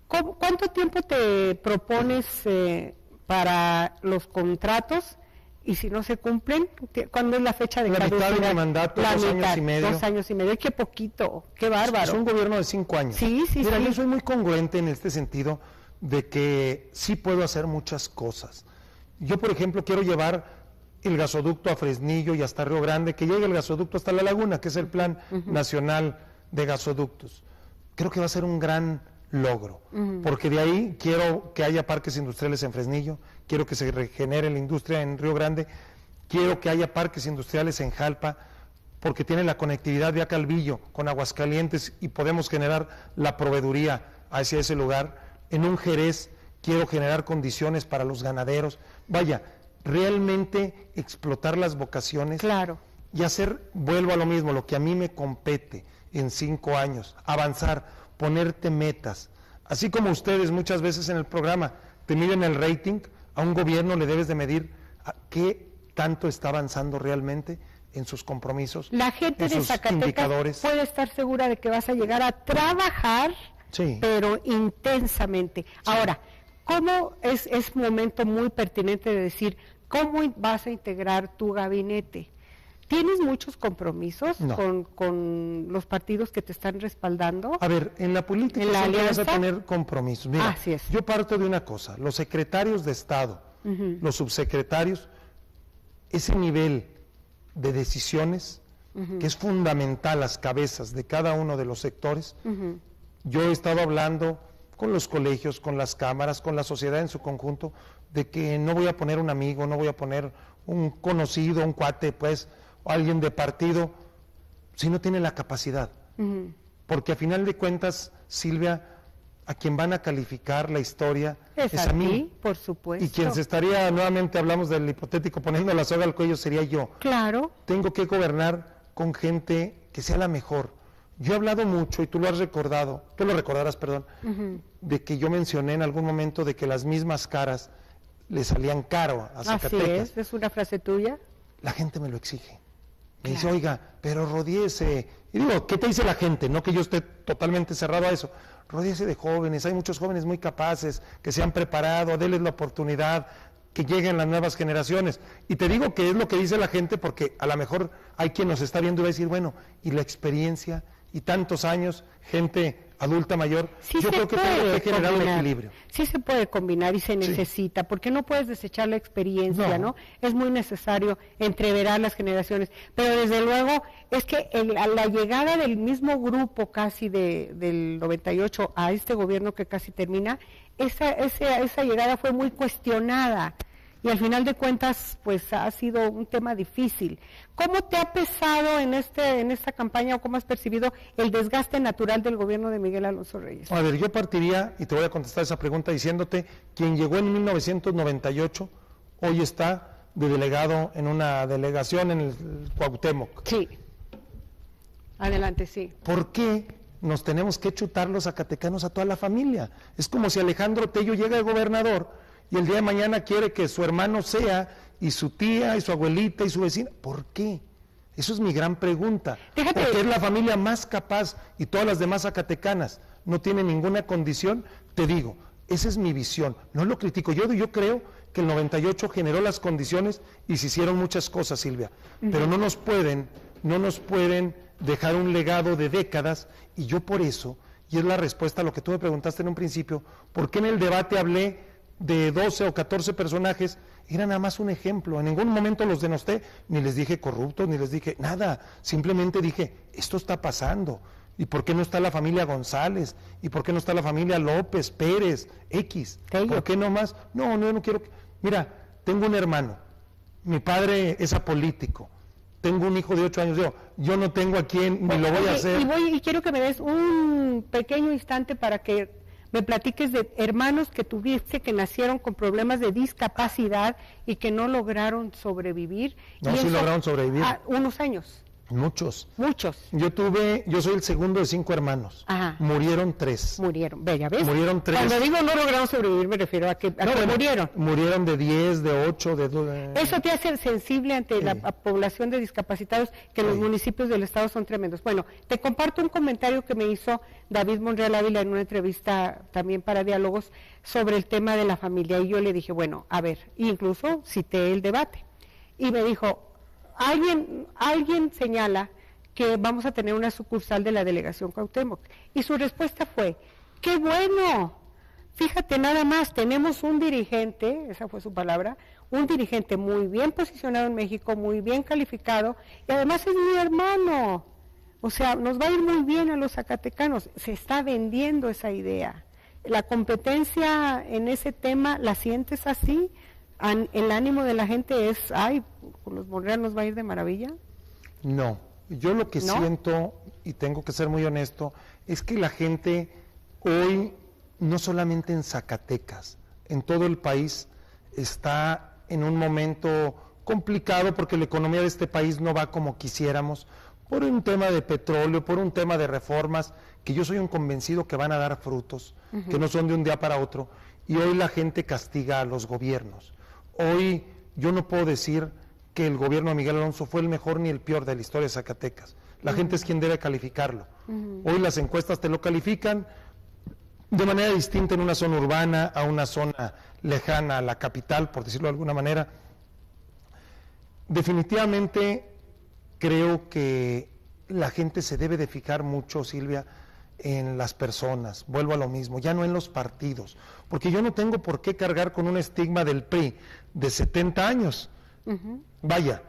¿Cuánto tiempo te propones para los contratos? Y si no se cumplen, ¿cuándo es la fecha de caducidad? La mitad de mi mandato, 2 años y medio. 2 años y medio, qué poquito, qué bárbaro. Es un gobierno de 5 años. Sí. Mira, yo soy muy congruente en este sentido de que sí puedo hacer muchas cosas. Yo, por ejemplo, quiero llevar el gasoducto a Fresnillo y hasta Río Grande, que llegue el gasoducto hasta La Laguna, que es el Plan Nacional de Gasoductos. Creo que va a ser un gran logro, porque de ahí quiero que haya parques industriales en Fresnillo, quiero que se regenere la industria en Río Grande, quiero que haya parques industriales en Jalpa, porque tiene la conectividad de Calvillo con Aguascalientes y podemos generar la proveeduría hacia ese lugar. En un Jerez quiero generar condiciones para los ganaderos. Vaya, realmente explotar las vocaciones. Claro. Y hacer, vuelvo a lo mismo, lo que a mí me compete en 5 años, avanzar, ponerte metas. Así como ustedes muchas veces en el programa te miden el rating, a un gobierno le debes de medir a qué tanto está avanzando realmente en sus compromisos, la gente en de sus Zacatecas indicadores. Puede estar segura de que vas a llegar a trabajar, sí, pero intensamente. Sí. Ahora, ¿cómo es momento muy pertinente de decir cómo vas a integrar tu gabinete? ¿Tienes muchos compromisos con los partidos que te están respaldando? A ver, en la política siempre vas a tener compromisos. Mira, así es. Yo parto de una cosa, los secretarios de Estado, los subsecretarios, ese nivel de decisiones, que es fundamental, las cabezas de cada uno de los sectores. Yo he estado hablando con los colegios, con las cámaras, con la sociedad en su conjunto, de que no voy a poner un amigo, no voy a poner un conocido, un cuate, pues, o alguien de partido, si no tiene la capacidad. Porque a final de cuentas, Silvia, a quien van a calificar la historia es a mí, por supuesto. Y quien se estaría, nuevamente hablamos del hipotético, poniendo la soga al cuello sería yo. Claro. Tengo que gobernar con gente que sea la mejor. Yo he hablado mucho, y tú lo has recordado, tú lo recordarás, perdón, de que yo mencioné en algún momento de que las mismas caras le salían caro a Zacatecas. Así es una frase tuya. La gente me lo exige. Me dice, oiga, pero rodíese. Y digo, ¿qué te dice la gente? No que yo esté totalmente cerrado a eso. Rodíese de jóvenes, hay muchos jóvenes muy capaces, que se han preparado, denles la oportunidad, que lleguen las nuevas generaciones. Y te digo que es lo que dice la gente, porque a lo mejor hay quien nos está viendo y va a decir, bueno, y la experiencia, y tantos años, gente adulta mayor, sí, yo creo que tengo que generar un equilibrio. Sí se puede combinar y se necesita, porque no puedes desechar la experiencia, ¿no? Es muy necesario entreverar las generaciones, pero desde luego es que a la llegada del mismo grupo casi del 98 a este gobierno que casi termina, esa llegada fue muy cuestionada. Y al final de cuentas, pues ha sido un tema difícil. ¿Cómo te ha pesado en esta campaña o cómo has percibido el desgaste natural del gobierno de Miguel Alonso Reyes? A ver, yo partiría, y te voy a contestar esa pregunta diciéndote, quien llegó en 1998, hoy está de delegado en una delegación en el Cuauhtémoc. Sí. Adelante, sí. ¿Por qué nos tenemos que chutar los zacatecanos a toda la familia? Es como si Alejandro Tello llega de gobernador y el día de mañana quiere que su hermano sea, y su tía, y su abuelita, y su vecina. ¿Por qué? Eso es mi gran pregunta. Porque es la familia más capaz y todas las demás zacatecanas no tienen ninguna condición. Te digo, esa es mi visión. No lo critico. Yo creo que el 98 generó las condiciones y se hicieron muchas cosas, Silvia. Pero no nos pueden dejar un legado de décadas, y yo por eso, y es la respuesta a lo que tú me preguntaste en un principio, ¿por qué en el debate hablé de 12 o 14 personajes? Era nada más un ejemplo. En ningún momento los denosté, ni les dije corruptos, ni les dije nada. Simplemente dije, esto está pasando. ¿Y por qué no está la familia González? ¿Y por qué no está la familia López, Pérez, X? ¿Por qué no más? No quiero. Mira, tengo un hermano Mi padre es apolítico. Tengo un hijo de 8 años, yo no tengo a quién, ni lo voy a hacer. Y quiero que me des un pequeño instante para que me platiques de hermanos que tuviste que nacieron con problemas de discapacidad y que no lograron sobrevivir. No, sí lograron sobrevivir. Unos años. Muchos. Yo soy el segundo de 5 hermanos. Ajá. Murieron 3. Murieron, ¿ya ves? Murieron 3. Cuando digo no lograron sobrevivir me refiero a que murieron. Murieron de 10, de 8, de 2. Eso te hace sensible ante la población de discapacitados, que los municipios del estado son tremendos. Bueno, te comparto un comentario que me hizo David Monreal Ávila en una entrevista también para Diálogos sobre el tema de la familia. Y yo le dije, bueno, a ver, incluso cité el debate. Y me dijo, alguien señala que vamos a tener una sucursal de la delegación Cuauhtémoc. Y su respuesta fue, ¡qué bueno! Fíjate nada más, tenemos un dirigente, esa fue su palabra, un dirigente muy bien posicionado en México, muy bien calificado, y además es mi hermano. O sea, nos va a ir muy bien a los zacatecanos. Se está vendiendo esa idea. La competencia en ese tema, ¿la sientes así? ¿El ánimo de la gente es, ay, con los Monreal nos va a ir de maravilla? No, yo lo que siento, y tengo que ser muy honesto, es que la gente hoy, no solamente en Zacatecas, en todo el país, está en un momento complicado porque la economía de este país no va como quisiéramos, por un tema de petróleo, por un tema de reformas, que yo soy un convencido que van a dar frutos, que no son de un día para otro, y hoy la gente castiga a los gobiernos. Hoy yo no puedo decir que el gobierno de Miguel Alonso fue el mejor ni el peor de la historia de Zacatecas. La gente es quien debe calificarlo. Hoy las encuestas te lo califican de manera distinta en una zona urbana, a una zona lejana a la capital, por decirlo de alguna manera. Definitivamente creo que la gente se debe de fijar mucho, Silvia, en las personas, vuelvo a lo mismo, ya no en los partidos, porque yo no tengo por qué cargar con un estigma del PRI de 70 años. Vaya,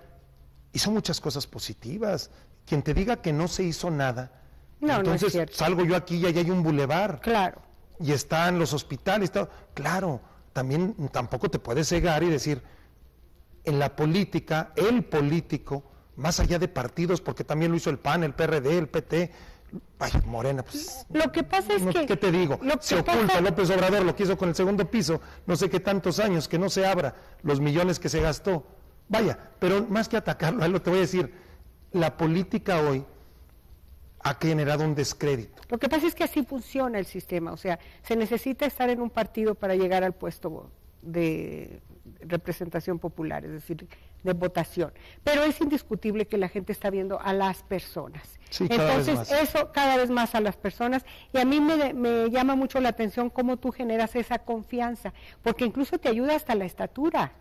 hizo muchas cosas positivas. Quien te diga que no se hizo nada, entonces no salgo yo aquí y allá hay un bulevar. Claro. Y están los hospitales, claro, también tampoco te puedes cegar y decir, en la política, el político, más allá de partidos, porque también lo hizo el PAN, el PRD, el PT, ay, Morena, pues... Lo que pasa es que... ¿Qué te digo? Se oculta López Obrador, lo que hizo con el segundo piso, no sé qué tantos años, que no se abra, los millones que se gastó. Vaya, pero más que atacarlo, a él te voy a decir, la política hoy ha generado un descrédito. Lo que pasa es que así funciona el sistema, o sea, se necesita estar en un partido para llegar al puesto de representación popular, es decir, de votación. Pero es indiscutible que la gente está viendo a las personas. Sí, entonces, eso cada vez más a las personas, y a mí me llama mucho la atención cómo tú generas esa confianza, porque incluso te ayuda hasta la estatura.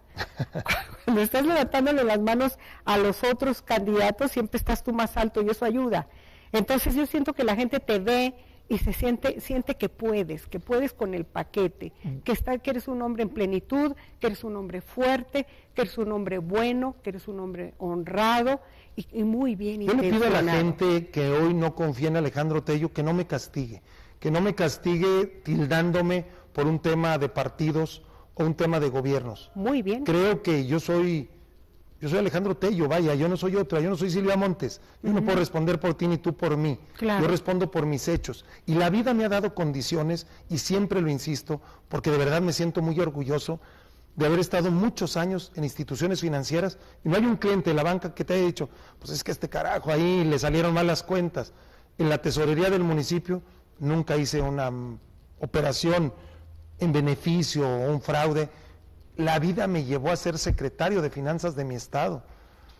Cuando estás levantándole las manos a los otros candidatos, siempre estás tú más alto y eso ayuda. Entonces yo siento que la gente te ve y se siente que puedes con el paquete, que eres un hombre en plenitud, que eres un hombre fuerte, que eres un hombre bueno, que eres un hombre honrado y muy bien intencionado. Yo le pido a la gente que hoy no confía en Alejandro Tello que no me castigue tildándome por un tema de partidos o un tema de gobiernos. Muy bien. Creo que yo soy Alejandro Tello, vaya, yo no soy otra, yo no soy Silvia Montes, yo no puedo responder por ti ni tú por mí, claro. Yo respondo por mis hechos, y la vida me ha dado condiciones, y siempre lo insisto, porque de verdad me siento muy orgulloso de haber estado muchos años en instituciones financieras, y no hay un cliente de la banca que te haya dicho, pues es que este carajo ahí le salieron mal las cuentas. En la tesorería del municipio nunca hice una operación en beneficio o un fraude. La vida me llevó a ser secretario de finanzas de mi estado.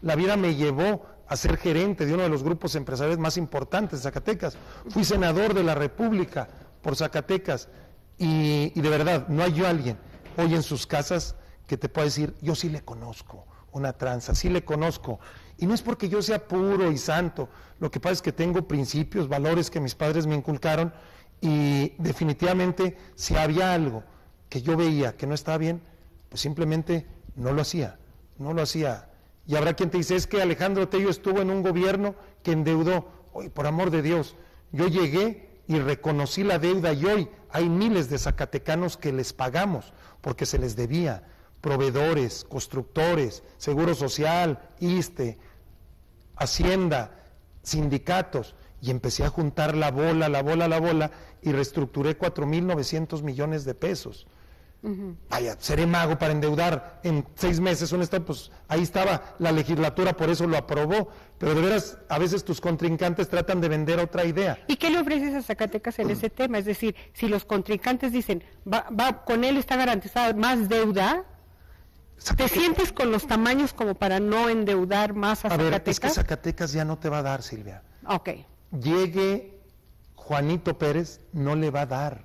La vida me llevó a ser gerente de uno de los grupos empresariales más importantes de Zacatecas. Fui senador de la República por Zacatecas. Y de verdad, no hay yo alguien hoy en sus casas que te pueda decir, yo sí le conozco una tranza, sí le conozco. Y no es porque yo sea puro y santo. Lo que pasa es que tengo principios, valores que mis padres me inculcaron. Y definitivamente, si había algo que yo veía que no estaba bien, pues simplemente no lo hacía. Y habrá quien te dice, es que Alejandro Tello estuvo en un gobierno que endeudó. Oye, por amor de Dios, yo llegué y reconocí la deuda y hoy hay miles de zacatecanos que les pagamos porque se les debía, proveedores, constructores, Seguro Social, ISSSTE, Hacienda, sindicatos, y empecé a juntar la bola, y reestructuré 4,900 millones de pesos. Vaya, seré mago para endeudar en 6 meses un estado, pues ahí estaba la legislatura, por eso lo aprobó, pero de veras, a veces tus contrincantes tratan de vender otra idea. ¿Y qué le ofreces a Zacatecas en ese tema? Es decir, si los contrincantes dicen, con él está garantizada más deuda, ¿te sientes con los tamaños como para no endeudar más a Zacatecas? A ver, es que Zacatecas ya no te va a dar, Silvia. Ok. Llegue Juanito Pérez, no le va a dar,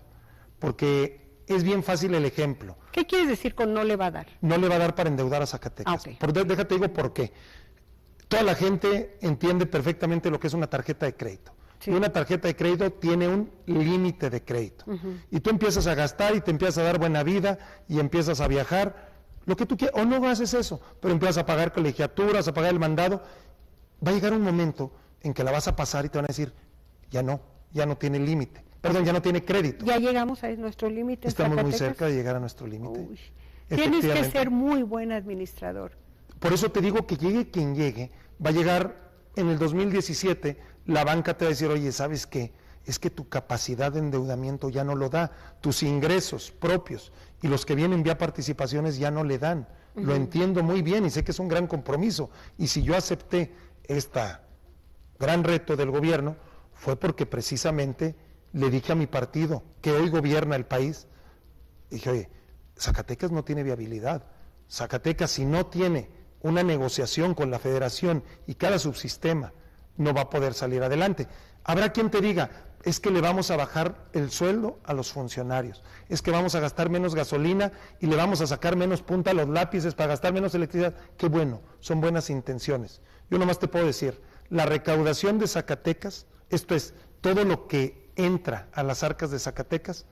porque es bien fácil el ejemplo. ¿Qué quieres decir con no le va a dar? No le va a dar para endeudar a Zacatecas. Okay. Déjate digo por qué. Toda la gente entiende perfectamente lo que es una tarjeta de crédito. Sí. Y una tarjeta de crédito tiene un límite de crédito. Y tú empiezas a gastar y te empiezas a dar buena vida y empiezas a viajar, lo que tú quieras, o no haces eso, pero empiezas a pagar colegiaturas, a pagar el mandado. Va a llegar un momento en que la vas a pasar y te van a decir, ya no tiene límite. Perdón, ya no tiene crédito. Ya llegamos a nuestro límite. Estamos muy cerca de llegar a nuestro límite. Tienes que ser muy buen administrador. Por eso te digo que llegue quien llegue, va a llegar en el 2017, la banca te va a decir, oye, ¿sabes qué? Es que tu capacidad de endeudamiento ya no lo da, tus ingresos propios y los que vienen vía participaciones ya no le dan. Lo entiendo muy bien y sé que es un gran compromiso. Y si yo acepté esta gran reto del gobierno, fue porque precisamente le dije a mi partido, que hoy gobierna el país, dije, oye, Zacatecas no tiene viabilidad. Zacatecas, si no tiene una negociación con la federación y cada subsistema, no va a poder salir adelante. Habrá quien te diga, es que le vamos a bajar el sueldo a los funcionarios, es que vamos a gastar menos gasolina y le vamos a sacar menos punta a los lápices para gastar menos electricidad. Qué bueno, son buenas intenciones. Yo nomás te puedo decir, la recaudación de Zacatecas, esto es, todo lo que entra a las arcas de Zacatecas,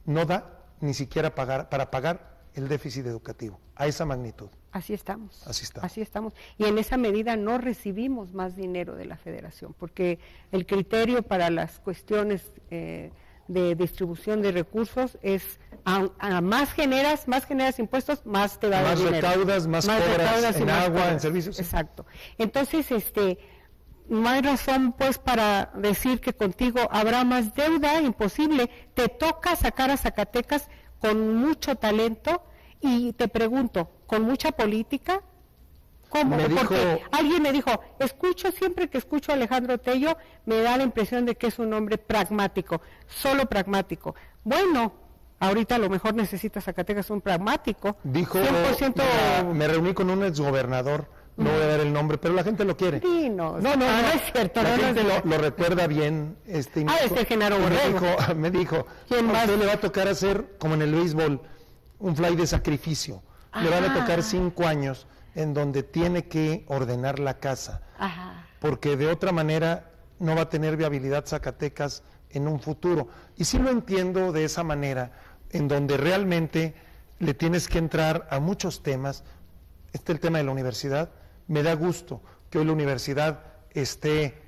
no da ni siquiera para pagar el déficit educativo, a esa magnitud. Así estamos. Así estamos. Y en esa medida no recibimos más dinero de la Federación, porque el criterio para las cuestiones de distribución de recursos es a más generas impuestos, más te va a dar dinero. Más cobras en agua, en servicios. Exacto. Entonces, no hay razón pues para decir que contigo habrá más deuda, imposible. Te toca sacar a Zacatecas con mucho talento y te pregunto, ¿con mucha política? ¿Cómo? Porque alguien me dijo, siempre que escucho a Alejandro Tello, me da la impresión de que es un hombre pragmático, solo pragmático. Bueno, ahorita a lo mejor necesita Zacatecas un pragmático. Dijo, 100%... me reuní con un exgobernador, no voy a dar el nombre, pero la gente lo quiere. Sí, no es cierto. La gente lo recuerda bien. Genaro Borrego. Me dijo, ¿quién más? Le va a tocar hacer, como en el béisbol, un fly de sacrificio. Le van a tocar 5 años en donde tiene que ordenar la casa. Porque de otra manera no va a tener viabilidad Zacatecas en un futuro. Y sí lo entiendo de esa manera, en donde realmente le tienes que entrar a muchos temas. El tema de la universidad. Me da gusto que hoy la universidad esté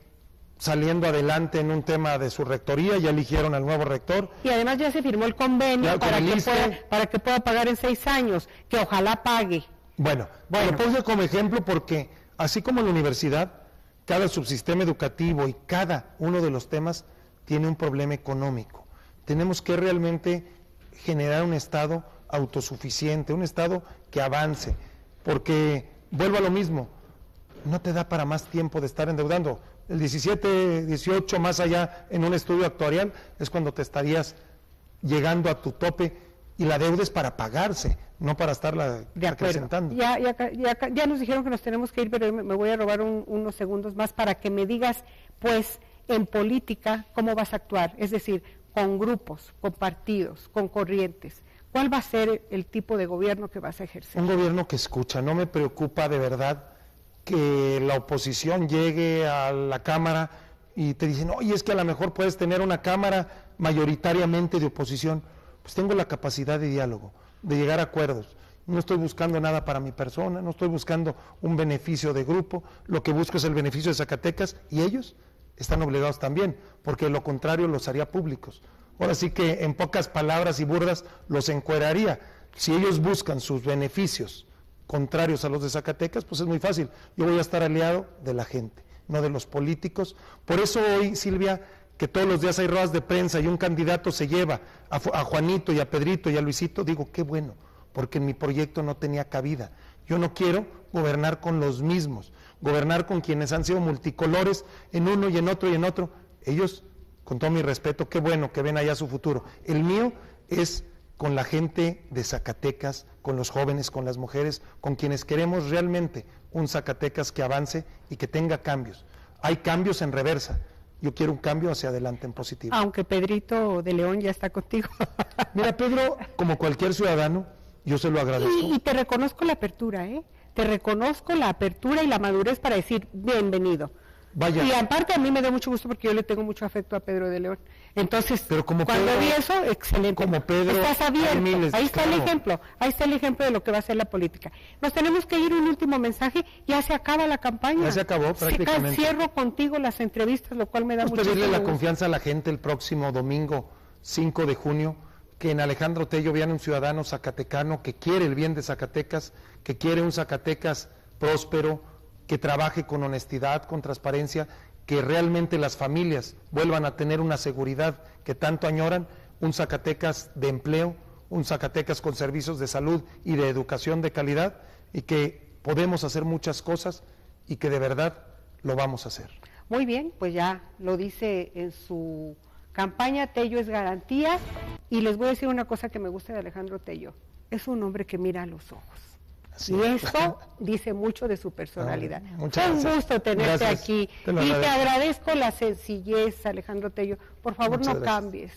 saliendo adelante en un tema de su rectoría, ya eligieron al nuevo rector. Y además ya se firmó el convenio para que pueda pagar en 6 años, que ojalá pague. Bueno, lo pongo como ejemplo porque así como la universidad, cada subsistema educativo y cada uno de los temas tiene un problema económico. Tenemos que realmente generar un Estado autosuficiente, un Estado que avance, porque vuelvo a lo mismo, no te da para más tiempo de estar endeudando. El 17, 18, más allá en un estudio actuarial, es cuando te estarías llegando a tu tope y la deuda es para pagarse, no para estarla acrecentando. Ya nos dijeron que nos tenemos que ir, pero me voy a robar unos segundos más para que me digas, pues, en política, cómo vas a actuar, es decir, con grupos, con partidos, con corrientes. ¿Cuál va a ser el tipo de gobierno que vas a ejercer? Un gobierno que escucha. No me preocupa de verdad que la oposición llegue a la Cámara y te dicen, oye, es que a lo mejor puedes tener una Cámara mayoritariamente de oposición. Pues tengo la capacidad de diálogo, de llegar a acuerdos. No estoy buscando nada para mi persona, no estoy buscando un beneficio de grupo, lo que busco es el beneficio de Zacatecas y ellos están obligados también, porque de lo contrario los haría públicos. Ahora sí que en pocas palabras y burdas los encueraría. Si ellos buscan sus beneficios contrarios a los de Zacatecas, pues es muy fácil. Yo voy a estar aliado de la gente, no de los políticos. Por eso hoy, Silvia, que todos los días hay ruedas de prensa y un candidato se lleva a Juanito y a Pedrito y a Luisito, digo, qué bueno, porque en mi proyecto no tenía cabida. Yo no quiero gobernar con los mismos, gobernar con quienes han sido multicolores en uno y en otro y en otro. Ellos, con todo mi respeto, qué bueno que ven allá su futuro. El mío es con la gente de Zacatecas, con los jóvenes, con las mujeres, con quienes queremos realmente un Zacatecas que avance y que tenga cambios. Hay cambios en reversa. Yo quiero un cambio hacia adelante en positivo. Aunque Pedrito de León ya está contigo. Mira, Pedro, como cualquier ciudadano, yo se lo agradezco. Y te reconozco la apertura, ¿eh? Te reconozco la apertura y la madurez para decir bienvenido. Vaya. Y aparte a mí me da mucho gusto porque yo le tengo mucho afecto a Pedro de León. Entonces, Pero como cuando Pedro, vi eso, excelente. como Pedro, estás abierto. hay miles, Ahí está el claro. ejemplo. Ahí está el ejemplo de lo que va a ser la política. Nos tenemos que ir, un último mensaje. Ya se acaba la campaña. Ya se acabó prácticamente. Cierro contigo las entrevistas, lo cual me da Pues muchísimo pedirle la gusto. confianza a la gente el próximo domingo 5 de junio, que en Alejandro Tello vean un ciudadano zacatecano que quiere el bien de Zacatecas, que quiere un Zacatecas próspero, que trabaje con honestidad, con transparencia, que realmente las familias vuelvan a tener una seguridad que tanto añoran, un Zacatecas de empleo, un Zacatecas con servicios de salud y de educación de calidad, y que podemos hacer muchas cosas y que de verdad lo vamos a hacer. Muy bien, pues ya lo dice en su campaña, Tello es garantía, y les voy a decir una cosa que me gusta de Alejandro Tello, es un hombre que mira a los ojos. Así Y es. eso dice mucho de su personalidad. Muchas Fue un gracias. gusto tenerte Gracias. aquí. Te lo Y te agradezco. agradezco la sencillez, Alejandro Tello. Por favor, Muchas no gracias. cambies.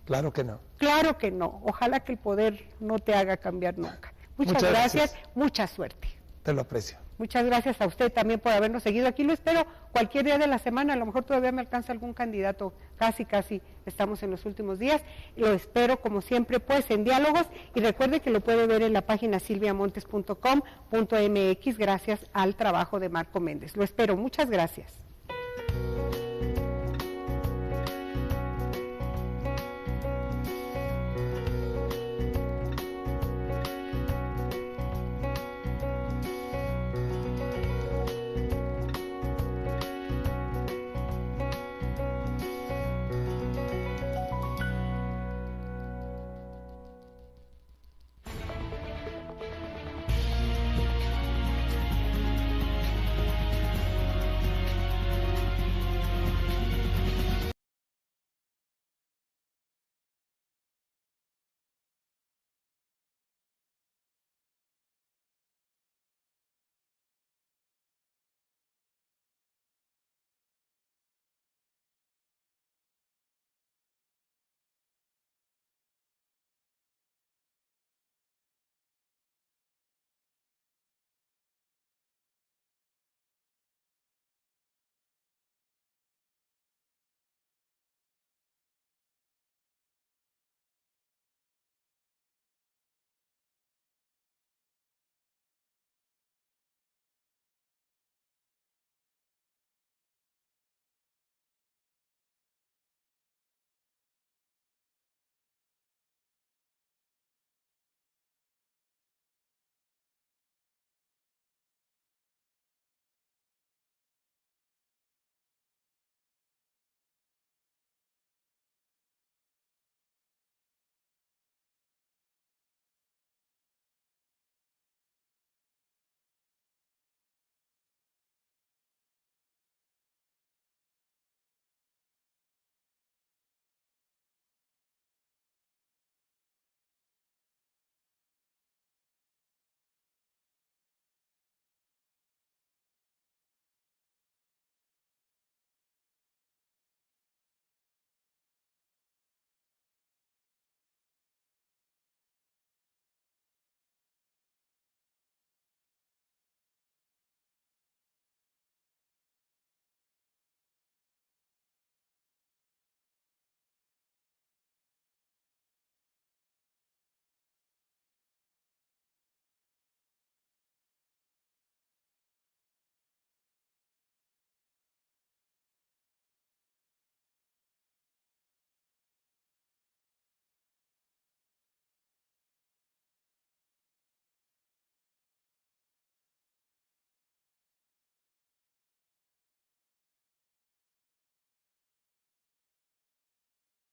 Claro que no. Claro que no. Ojalá que el poder no te haga cambiar nunca. Muchas Muchas gracias. gracias. Mucha suerte. Te lo aprecio. Muchas gracias a usted también por habernos seguido. Aquí lo espero cualquier día de la semana. A lo mejor todavía me alcanza algún candidato. Casi estamos en los últimos días. Lo espero, como siempre, pues en Diálogos. Y recuerde que lo puede ver en la página silviamontes.com.mx gracias al trabajo de Marco Méndez. Lo espero. Muchas gracias.